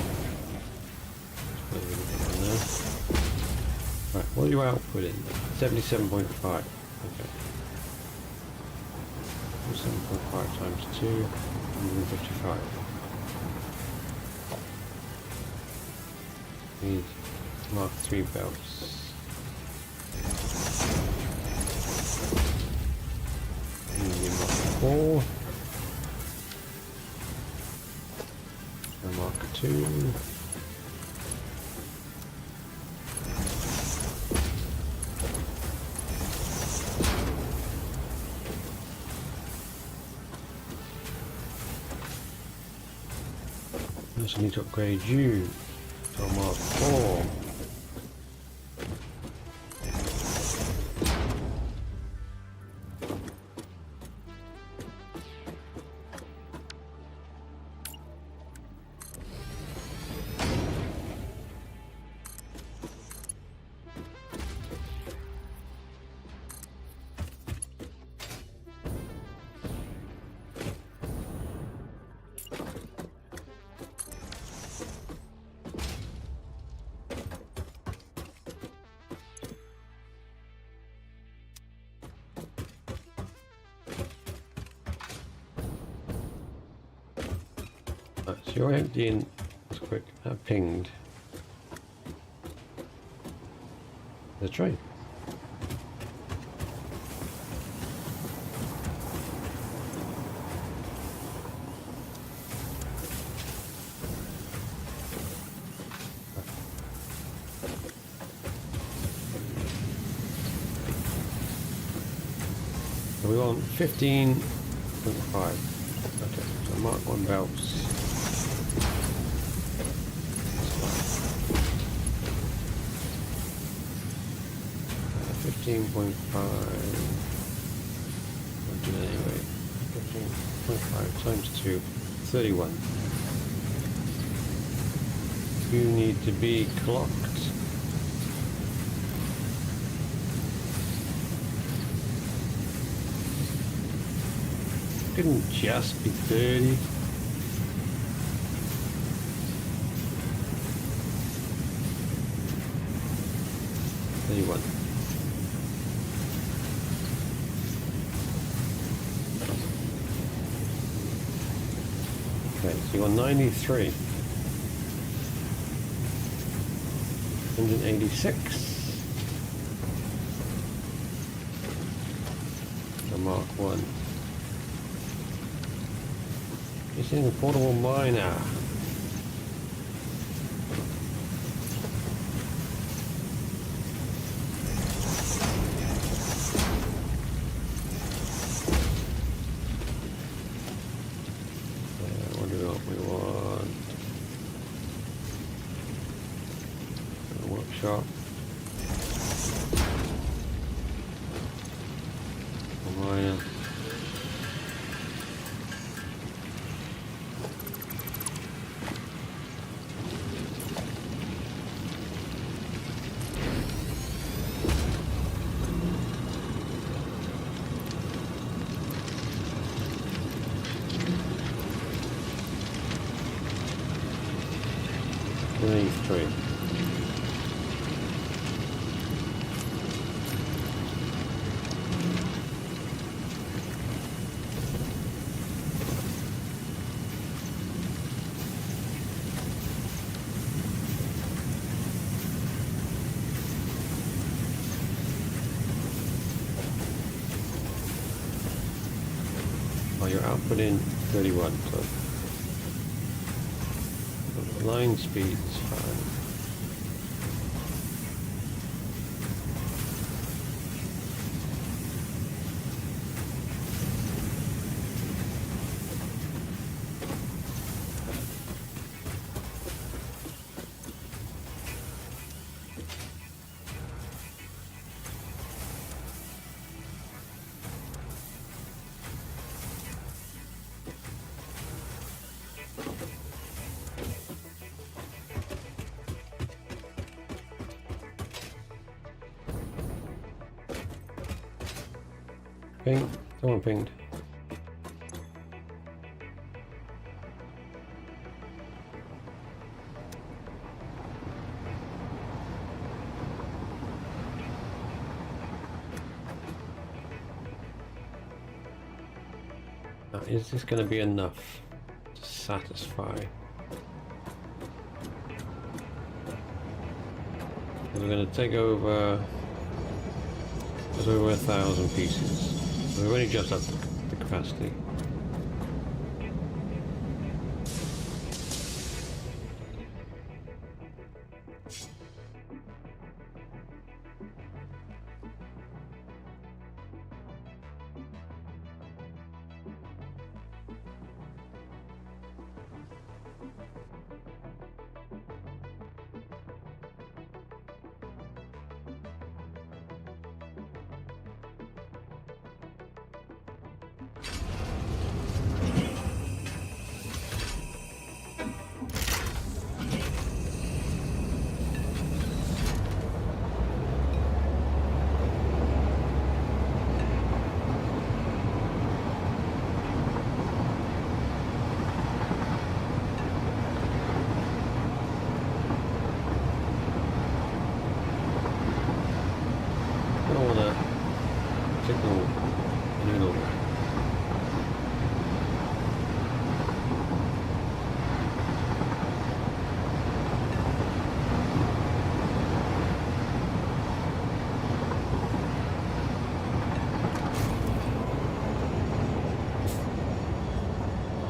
Speaker 1: Right, what are you outputting? 77.5. Okay. 7.5 times 2, 155. Need Mark 3 belts. Need Mark 4. Mark 2. I also need to upgrade you to a Mark 4. you're emptying, that's quick, that pinged the train. So we want 15.5. Okay, so Mark 1 belts. 15.5. I'll do it anyway. 15.5 times 2. 31. You need to be clocked. Couldn't just be 30. One. Okay, so you want 93. 186. The Mark 1. Using a portable miner. What do we want? A workshop. A miner. Three. Oh, your output in 31, so the line speed is fine. Ping. Someone pinged. Now, is this going to be enough to satisfy? We're going to take over just over 1,000 pieces. We've only just upped the capacity.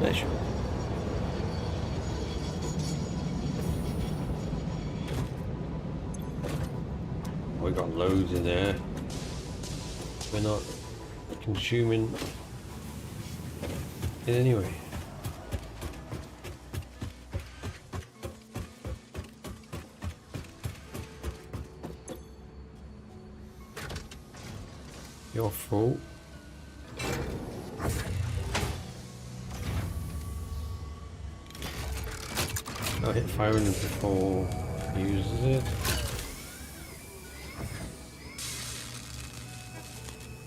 Speaker 1: special. We got loads in there. We're not consuming it anyway. Your fault. I hit 500 before he uses it.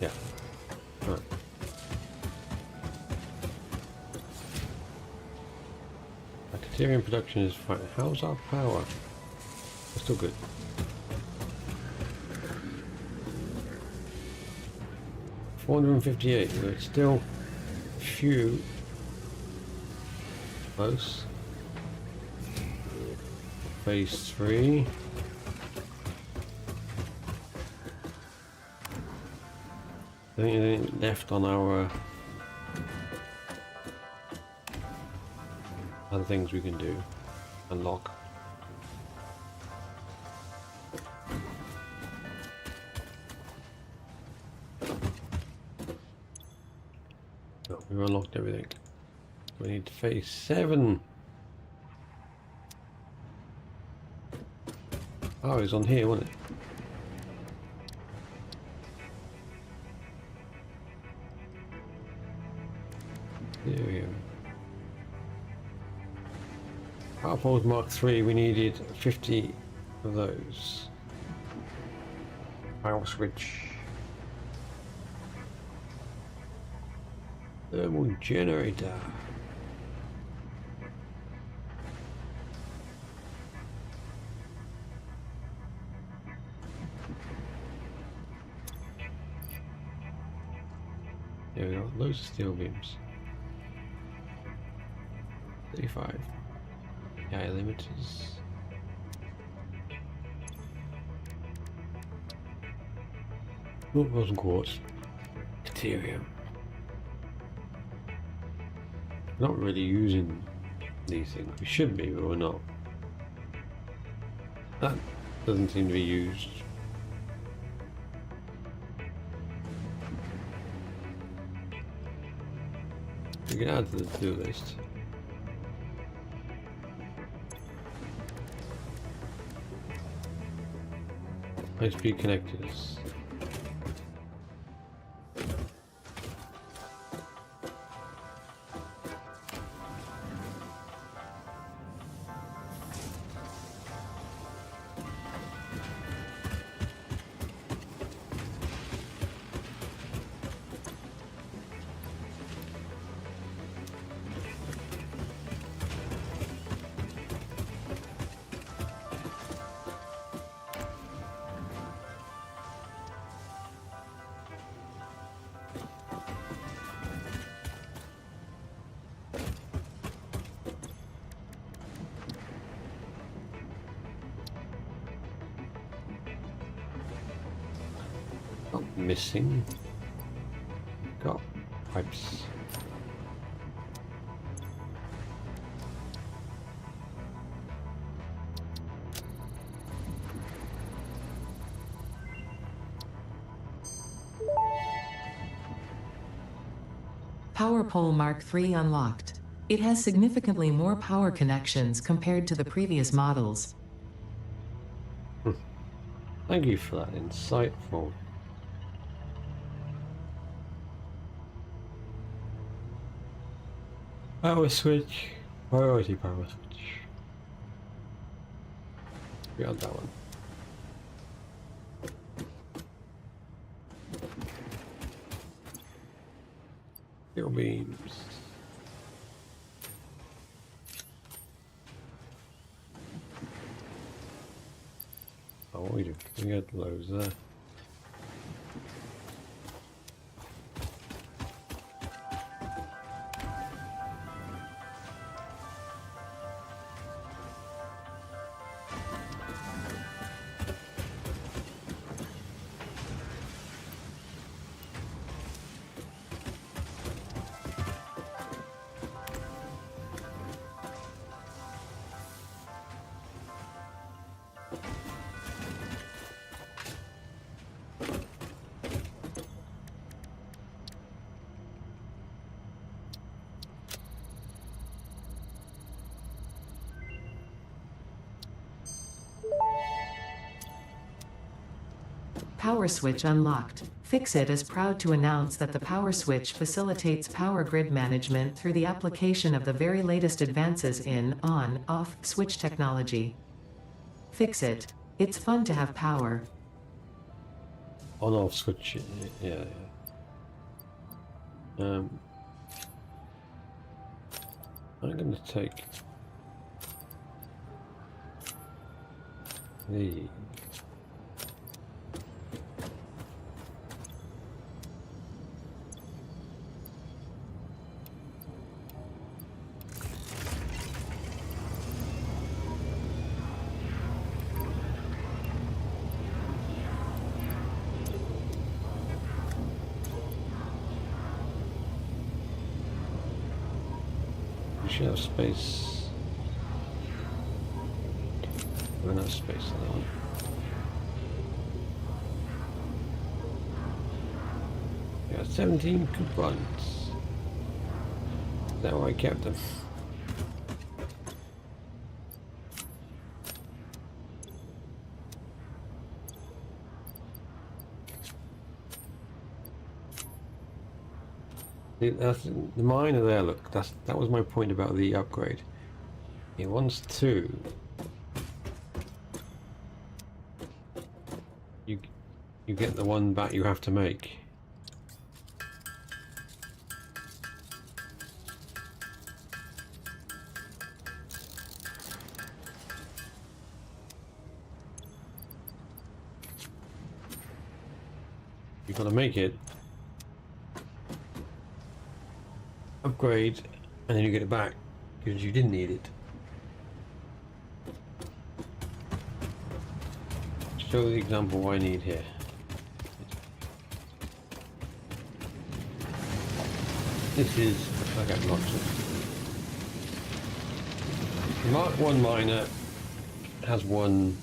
Speaker 1: Yeah. Right. Bacterium production is fine. How's our power? We're still good. $458, but it's still few. Close. Phase 3. I think anything left on our other things we can do. Unlock. Oh, we've unlocked everything. We need phase 7. Oh, it's on here, wasn't it? There we go. Power poles Mark 3, we needed 50 of those. Power switch. Thermal generator. There we go, loads of steel beams. 35. Yeah, limiters. Oh, it wasn't quartz. Deuterium. We're not really using these things. We should be, but we're not. That doesn't seem to be used. We can add to the to-do list. High-speed connectors. Missing. Got pipes.
Speaker 2: Power pole Mark III unlocked. It has significantly more power connections compared to the previous models.
Speaker 1: Thank you for that insightful. Power switch. Priority power switch. We got that one. Steel beams. Oh, we do. We got loads there.
Speaker 2: Power switch unlocked. Fixit is proud to announce that the power switch facilitates power grid management through the application of the very latest advances in on-off switch technology. Fixit. It's fun to have power.
Speaker 1: On-off switch, yeah. I'm going to take the should have space. We're not space on that one. Yeah, 17 coupons. Is that why I kept them? That's the miner there. Look, that was my point about the upgrade. It wants to. You get the one back you have to make. You've got to make it. Upgrade, and then you get it back because you didn't need it. Show the example I need here. This is I got lots of Mark 1 miner has one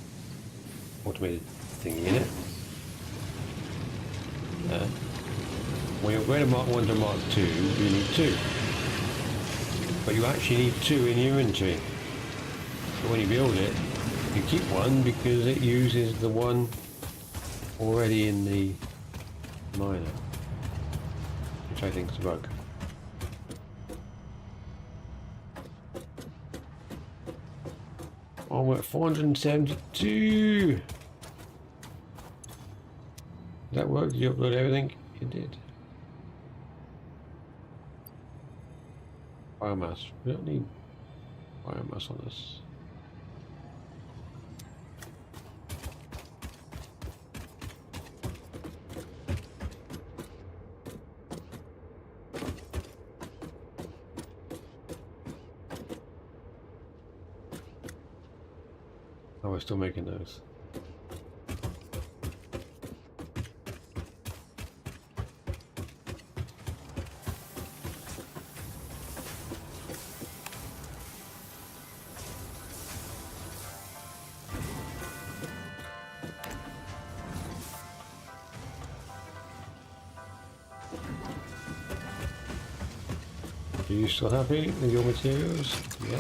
Speaker 1: automated thingy in it. When you upgrade a Mark 1 to Mark 2, you need 2. But you actually need 2 in your inventory. So when you build it, you keep one because it uses the one already in the miner. Which I think is a bug. Oh, we're at 472! Did that work? Did you upload everything? You did. Biomass. We don't need biomass on this. Oh, we're still making those. Are you still happy with your materials? Yeah.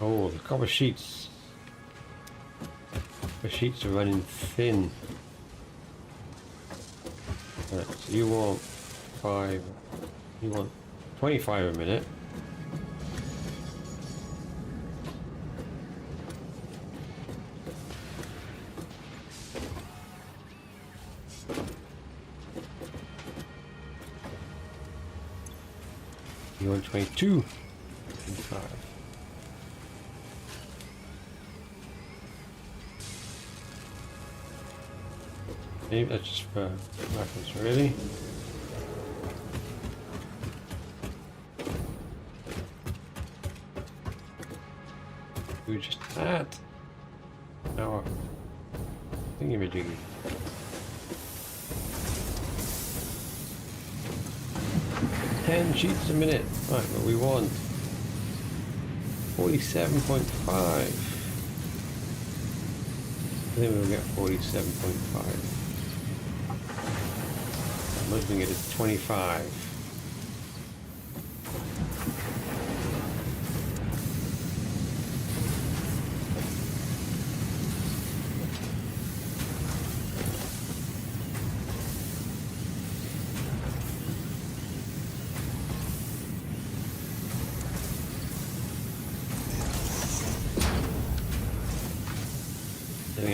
Speaker 1: Oh, the copper sheets. The sheets are running thin. Right, so you want 5, you want 25 a minute. You want 22 and 5. Maybe that's just for reference, really. Do just that. Now, thingy-majiggy. Ten sheets a minute. Right, what we want. 47.5. I think we'll get 47.5. Most we can get is 25.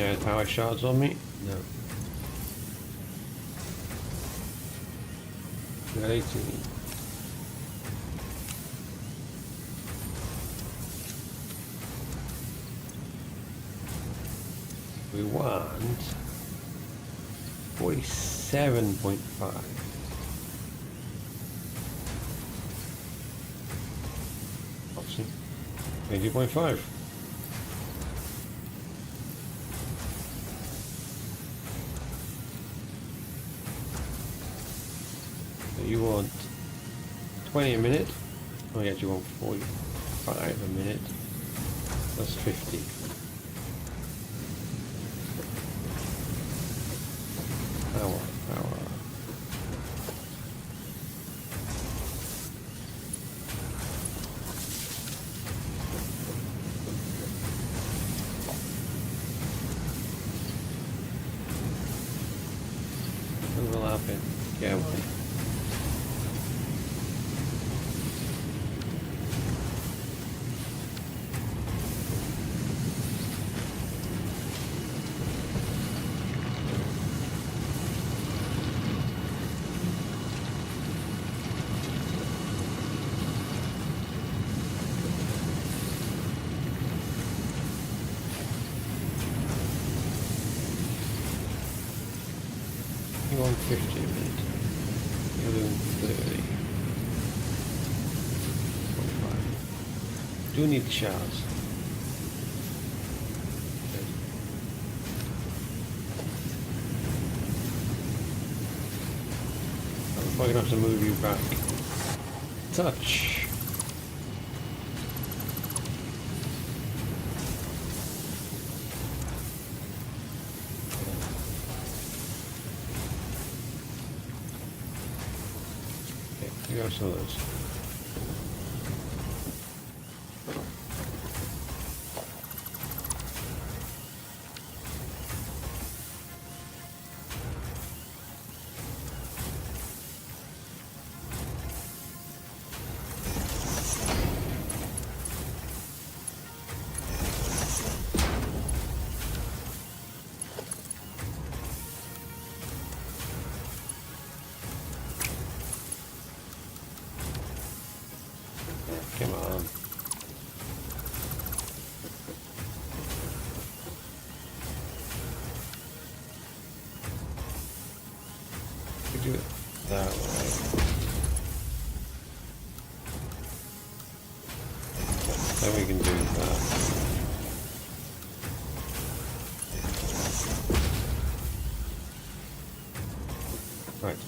Speaker 1: running out of power shards on me? No. We got 18. We want 47.5. Obviously, 20.5. So you want 20 a minute. Oh, you actually want 45 a minute. That's 50. Power. Overlapping. Yeah. You want 50 a minute. You're doing 30. 45. Do need the shards. Okay. I'm probably gonna have to move you back. Touch. You have some of those. Come on. We do it that way. Then we can do that. Right.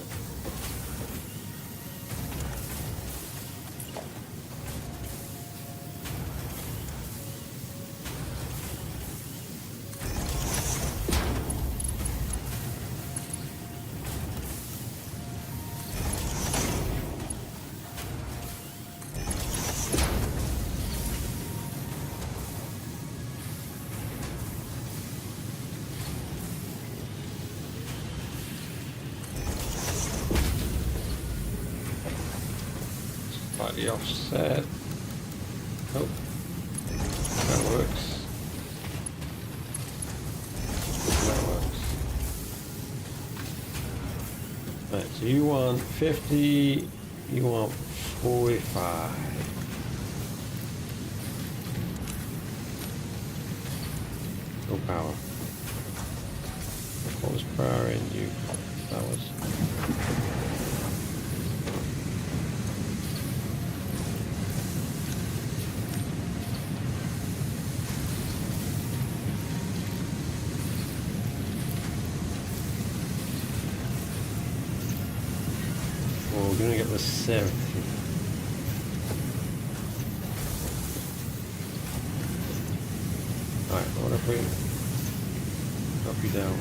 Speaker 1: Slightly offset. Oh, that works. That works. Right, so you want 50, you want 45. No power. What was power in you? That was. Well, we're gonna get the 70. Alright, what if we drop you down?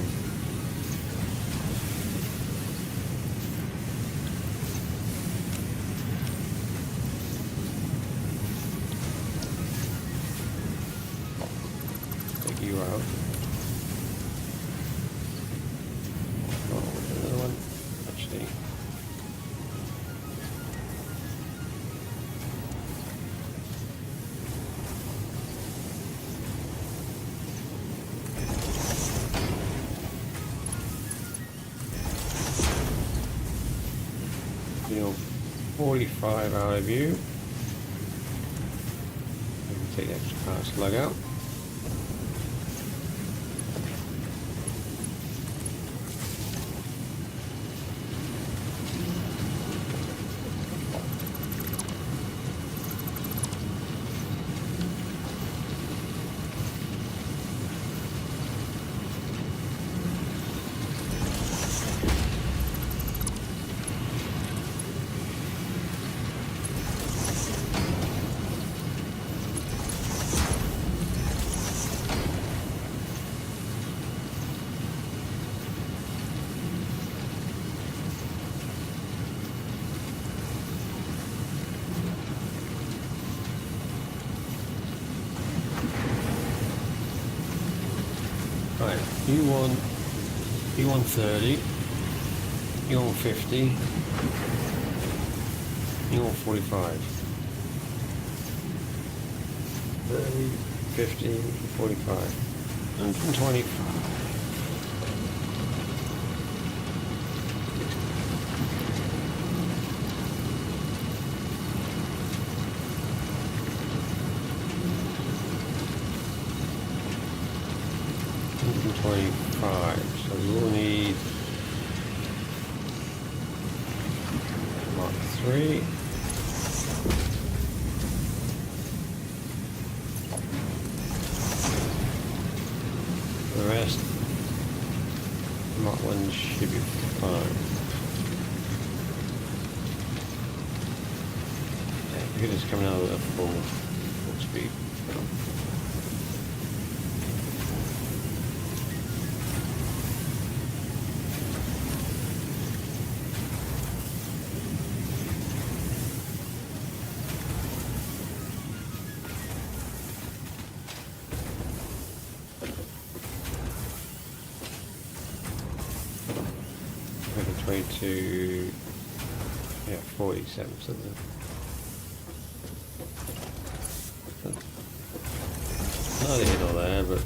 Speaker 1: Take you out. Oh, another one. Actually. 45 out of you. We can take the extra power slug out. Right, you want 30, you want 50, you want 45. 30, 50, 45, 125. So we will need Mark 3. The rest, Mark 1 should be fine. Yeah, because it's coming out at full speed. To 47 something. Not hit all there, but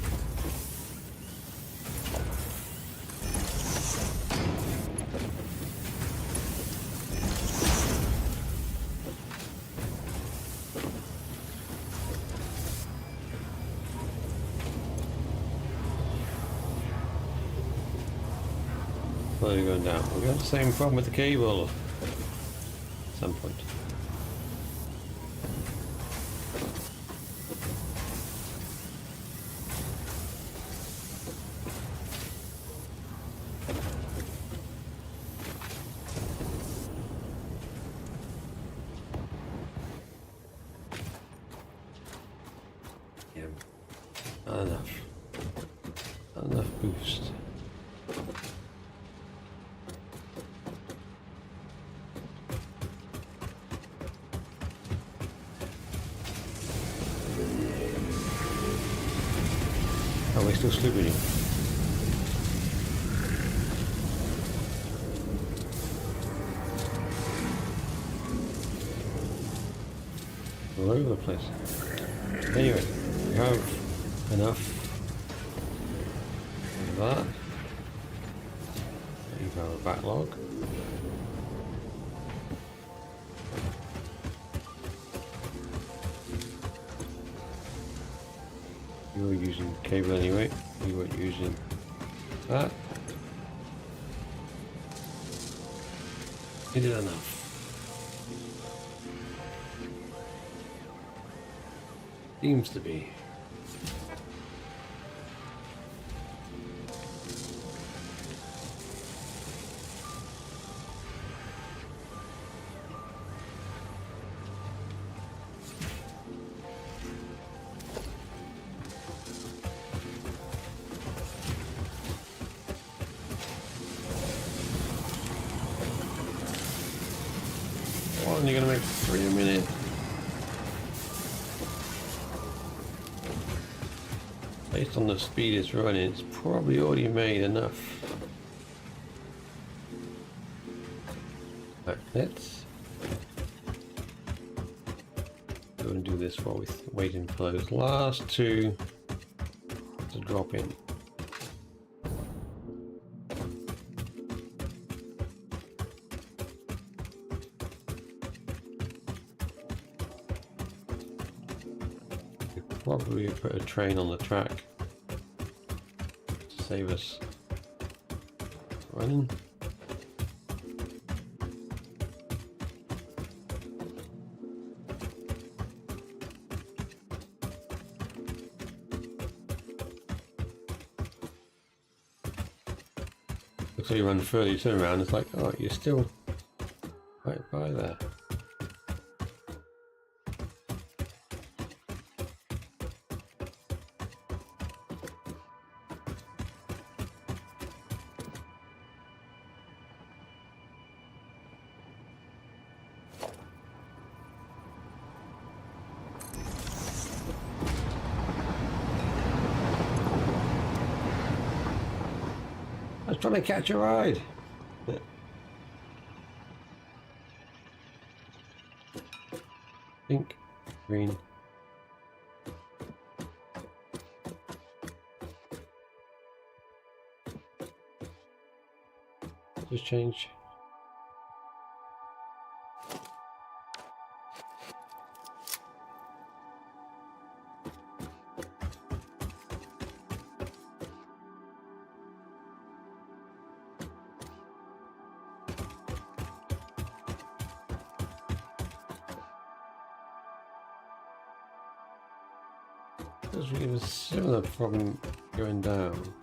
Speaker 1: slowly going down. We've got the same problem with the cable at some point. Yeah, not enough. Not enough boost. Oh, we're still sleeping. All over the place. Anyway, we have enough of that. You have a backlog. You were using cable anyway. You weren't using that. You did enough. Seems to be. Well, you're gonna make 3 a minute. Based on the speed it's running, it's probably already made enough. Right, let's go and do this while we're waiting for those last 2 to drop in. We put a train on the track to save us running. Looks like you run further, you turn around, it's like, oh, you're still right by there. I was trying to catch a ride. Pink, green. Just change. It was a similar problem going down.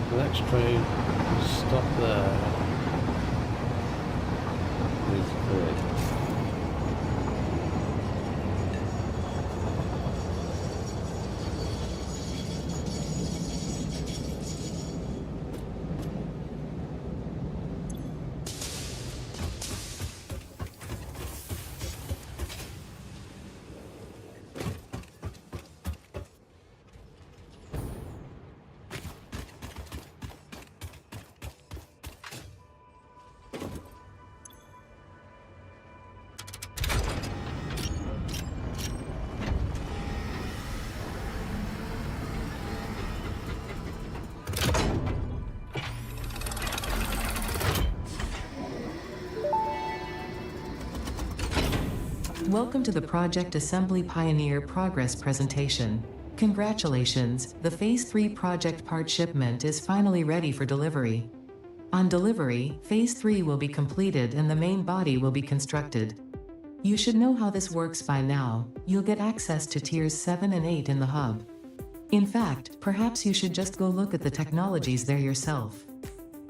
Speaker 1: The next train will stop there. Is good.
Speaker 2: Welcome to the Project Assembly Pioneer Progress presentation. Congratulations, the Phase 3 project part shipment is finally ready for delivery. On delivery, Phase 3 will be completed and the main body will be constructed. You should know how this works by now. You'll get access to Tiers 7 and 8 in the hub. In fact, perhaps you should just go look at the technologies there yourself.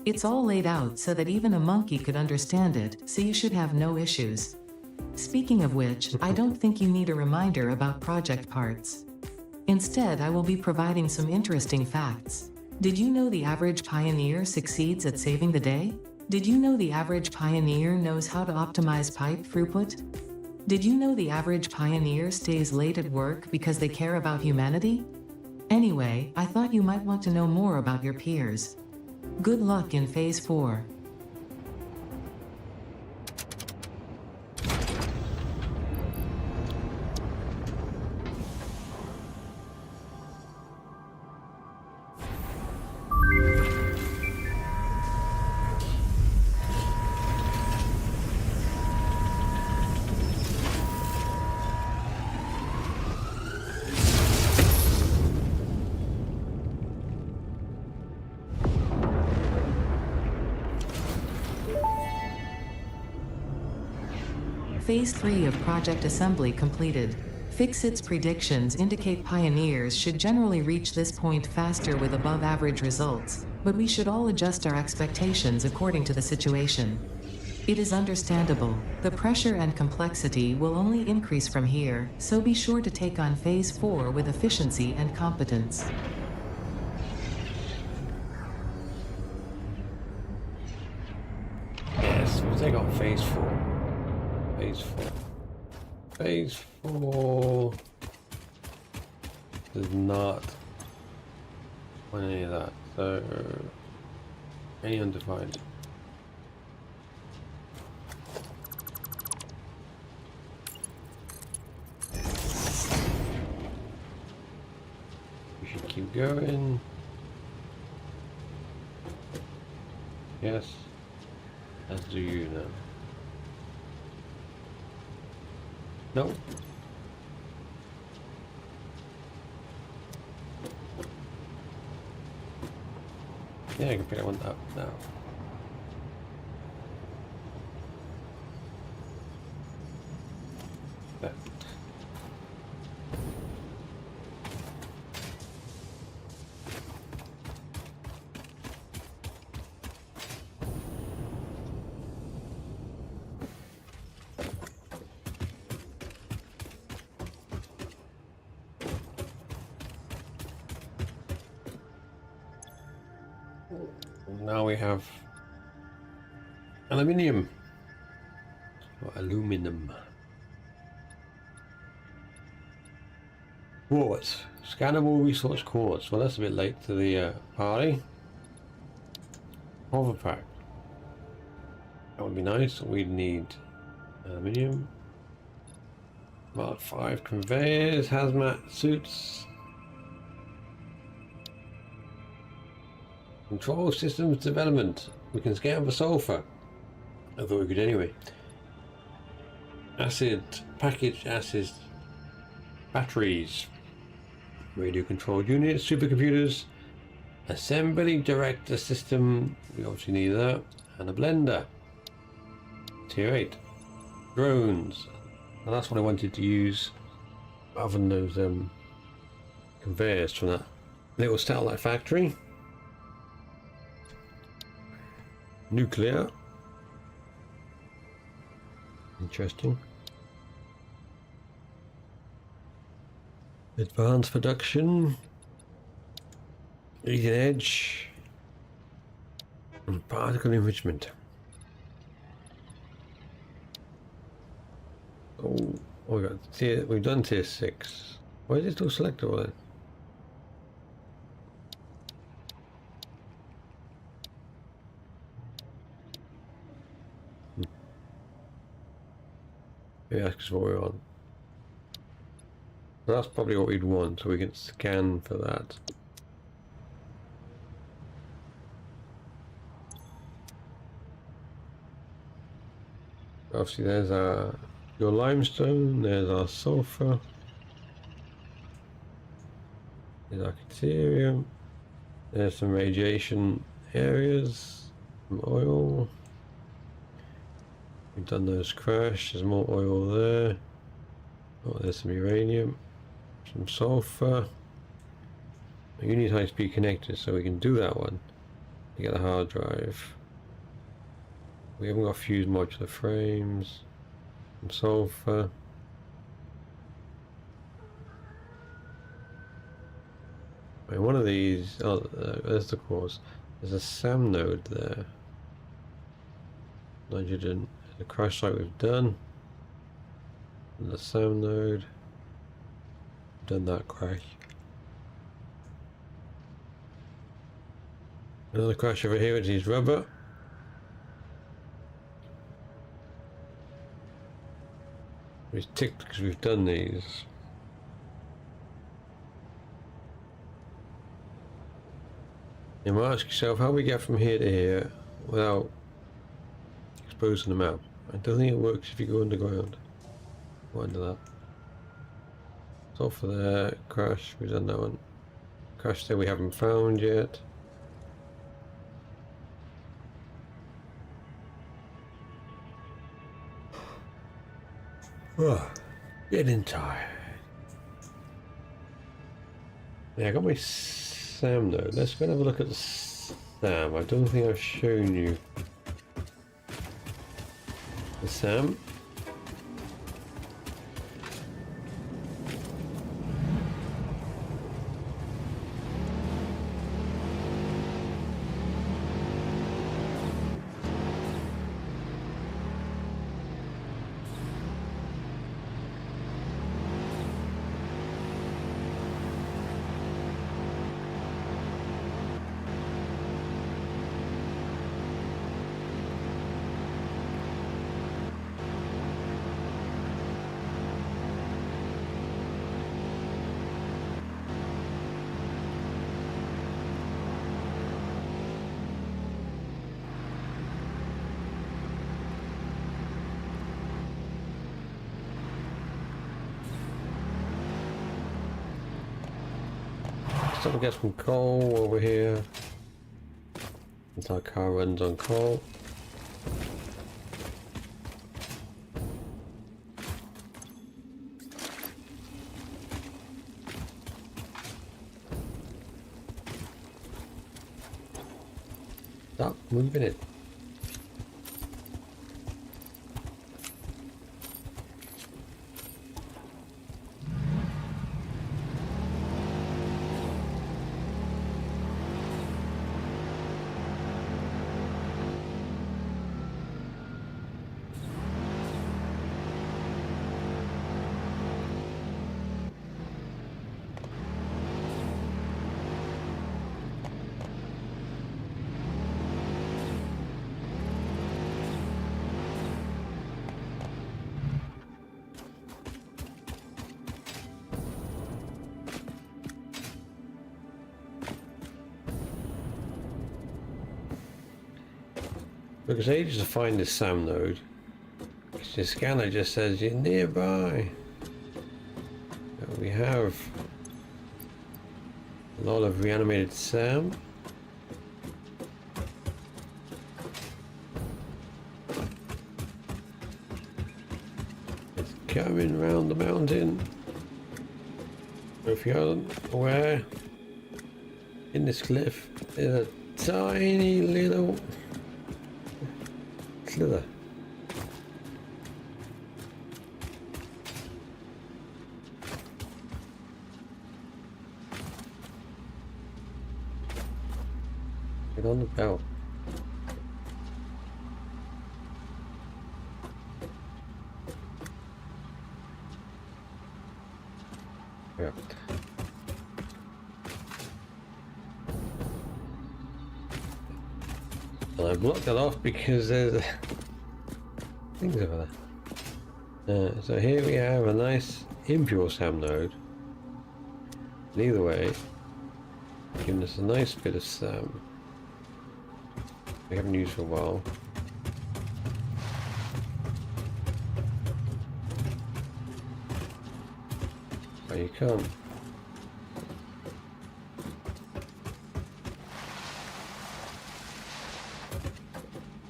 Speaker 2: It's all laid out so that even a monkey could understand it, so you should have no issues. Speaking of which, I don't think you need a reminder about project parts. Instead, I will be providing some interesting facts. Did you know the average pioneer succeeds at saving the day? Did you know the average pioneer knows how to optimize pipe throughput? Did you know the average pioneer stays late at work because they care about humanity? Anyway, I thought you might want to know more about your peers. Good luck in Phase 4. Phase 3 of Project Assembly completed. Fixit's predictions indicate pioneers should generally reach this point faster with above-average results, but we should all adjust our expectations according to the situation. It is understandable. The pressure and complexity will only increase from here, so be sure to take on Phase 4 with efficiency and competence.
Speaker 1: Yes, we'll take on Phase 4. Phase 4. Phase 4 does not want any of that, so Any undefined. We should keep going. Yes. As do you now. No. Yeah, I can pick that one up now. That. Now we have aluminium or aluminum. Quartz, scannable resource quartz. Well, that's a bit late to the party. Hover pack. That would be nice. We'd need aluminium. Mark 5 conveyors, hazmat suits. Control systems development. We can scan for sulfur. I thought we could anyway. Acid, packaged acid batteries. Radio controlled units, supercomputers. Assembly director system. We obviously need that. And a blender. Tier 8. Drones. And that's what I wanted to use. Other than those conveyors from that little satellite factory. Nuclear. Interesting. Advanced production. Leading edge. And particle enrichment. Oh, we've done tier 6. Why is it still selectable then? Yeah, that's what we're on. So that's probably what we'd want, so we can scan for that. Obviously there's your limestone, there's our sulfur, there's our deuterium, there's some radiation areas, some oil. We've done those crash, there's more oil there. Oh, there's some uranium, some sulfur. You need high-speed connectors, so we can do that one to get a hard drive. We haven't got fused modular frames, some sulfur. I mean, one of these, oh, there's the course. There's a SAM node there. Nitrogen. The crash site we've done. And the SAM node. Done that crash. Another crash over here, which is rubber. It's ticked because we've done these. You might ask yourself how we get from here to here without exposing the map. I don't think it works if you go underground. Go under that. Sulfur there, crash, we've done that one. Crash there we haven't found yet. Oh, getting tired. Yeah, I got my SAM node. Let's go and have a look at the SAM. I don't think I've shown you the SAM. stop and get some coal over here. Since our car runs on coal. Stop moving it. Took us ages to find this SAM node. The scanner just says you're nearby. But we have a lot of reanimated SAM. It's coming round the mountain. If you're aware, in this cliff there's a tiny little slither. Get on the belt. Yeah. And I blocked that off because there's things over there. So here we have a nice impure SAM node. And either way, giving us a nice bit of SAM we haven't used for a while. But you can't.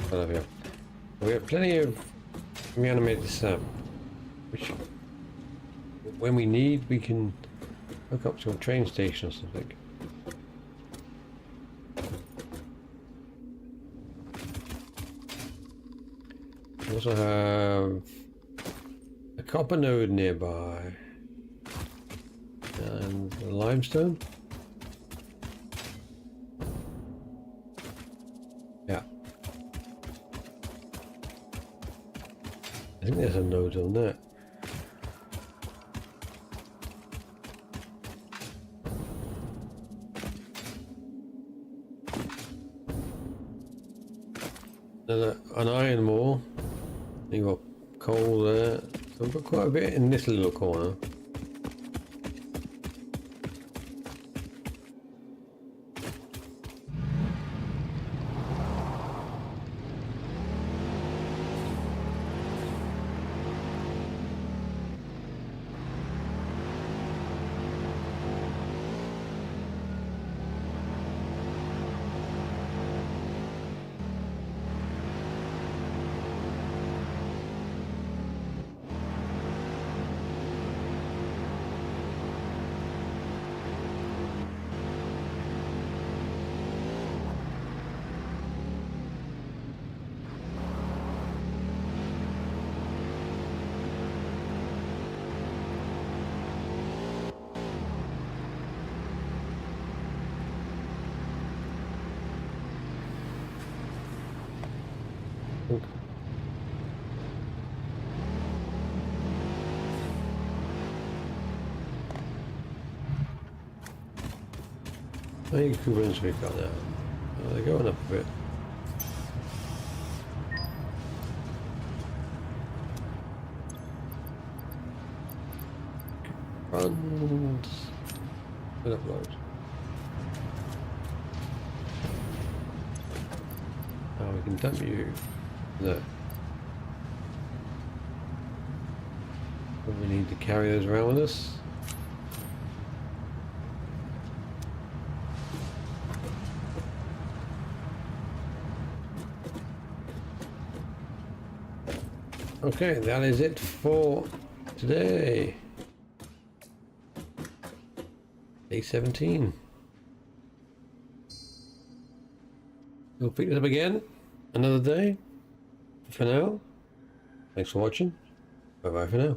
Speaker 1: Whatever. We have plenty of reanimated SAM, which when we need we can hook up to a train station or something. We also have a copper node nearby and a limestone. Yeah. I think there's a node on that. There's an iron ore. You got coal there. So I've got quite a bit in this little corner. How many Kubans we got now? Oh, they're going up a bit. Runs. Good upload. Oh, we can dump you. No. We need to carry those around with us. Okay, that is it for today. Day 17. We'll pick this up again another day. For now, thanks for watching. Bye bye for now.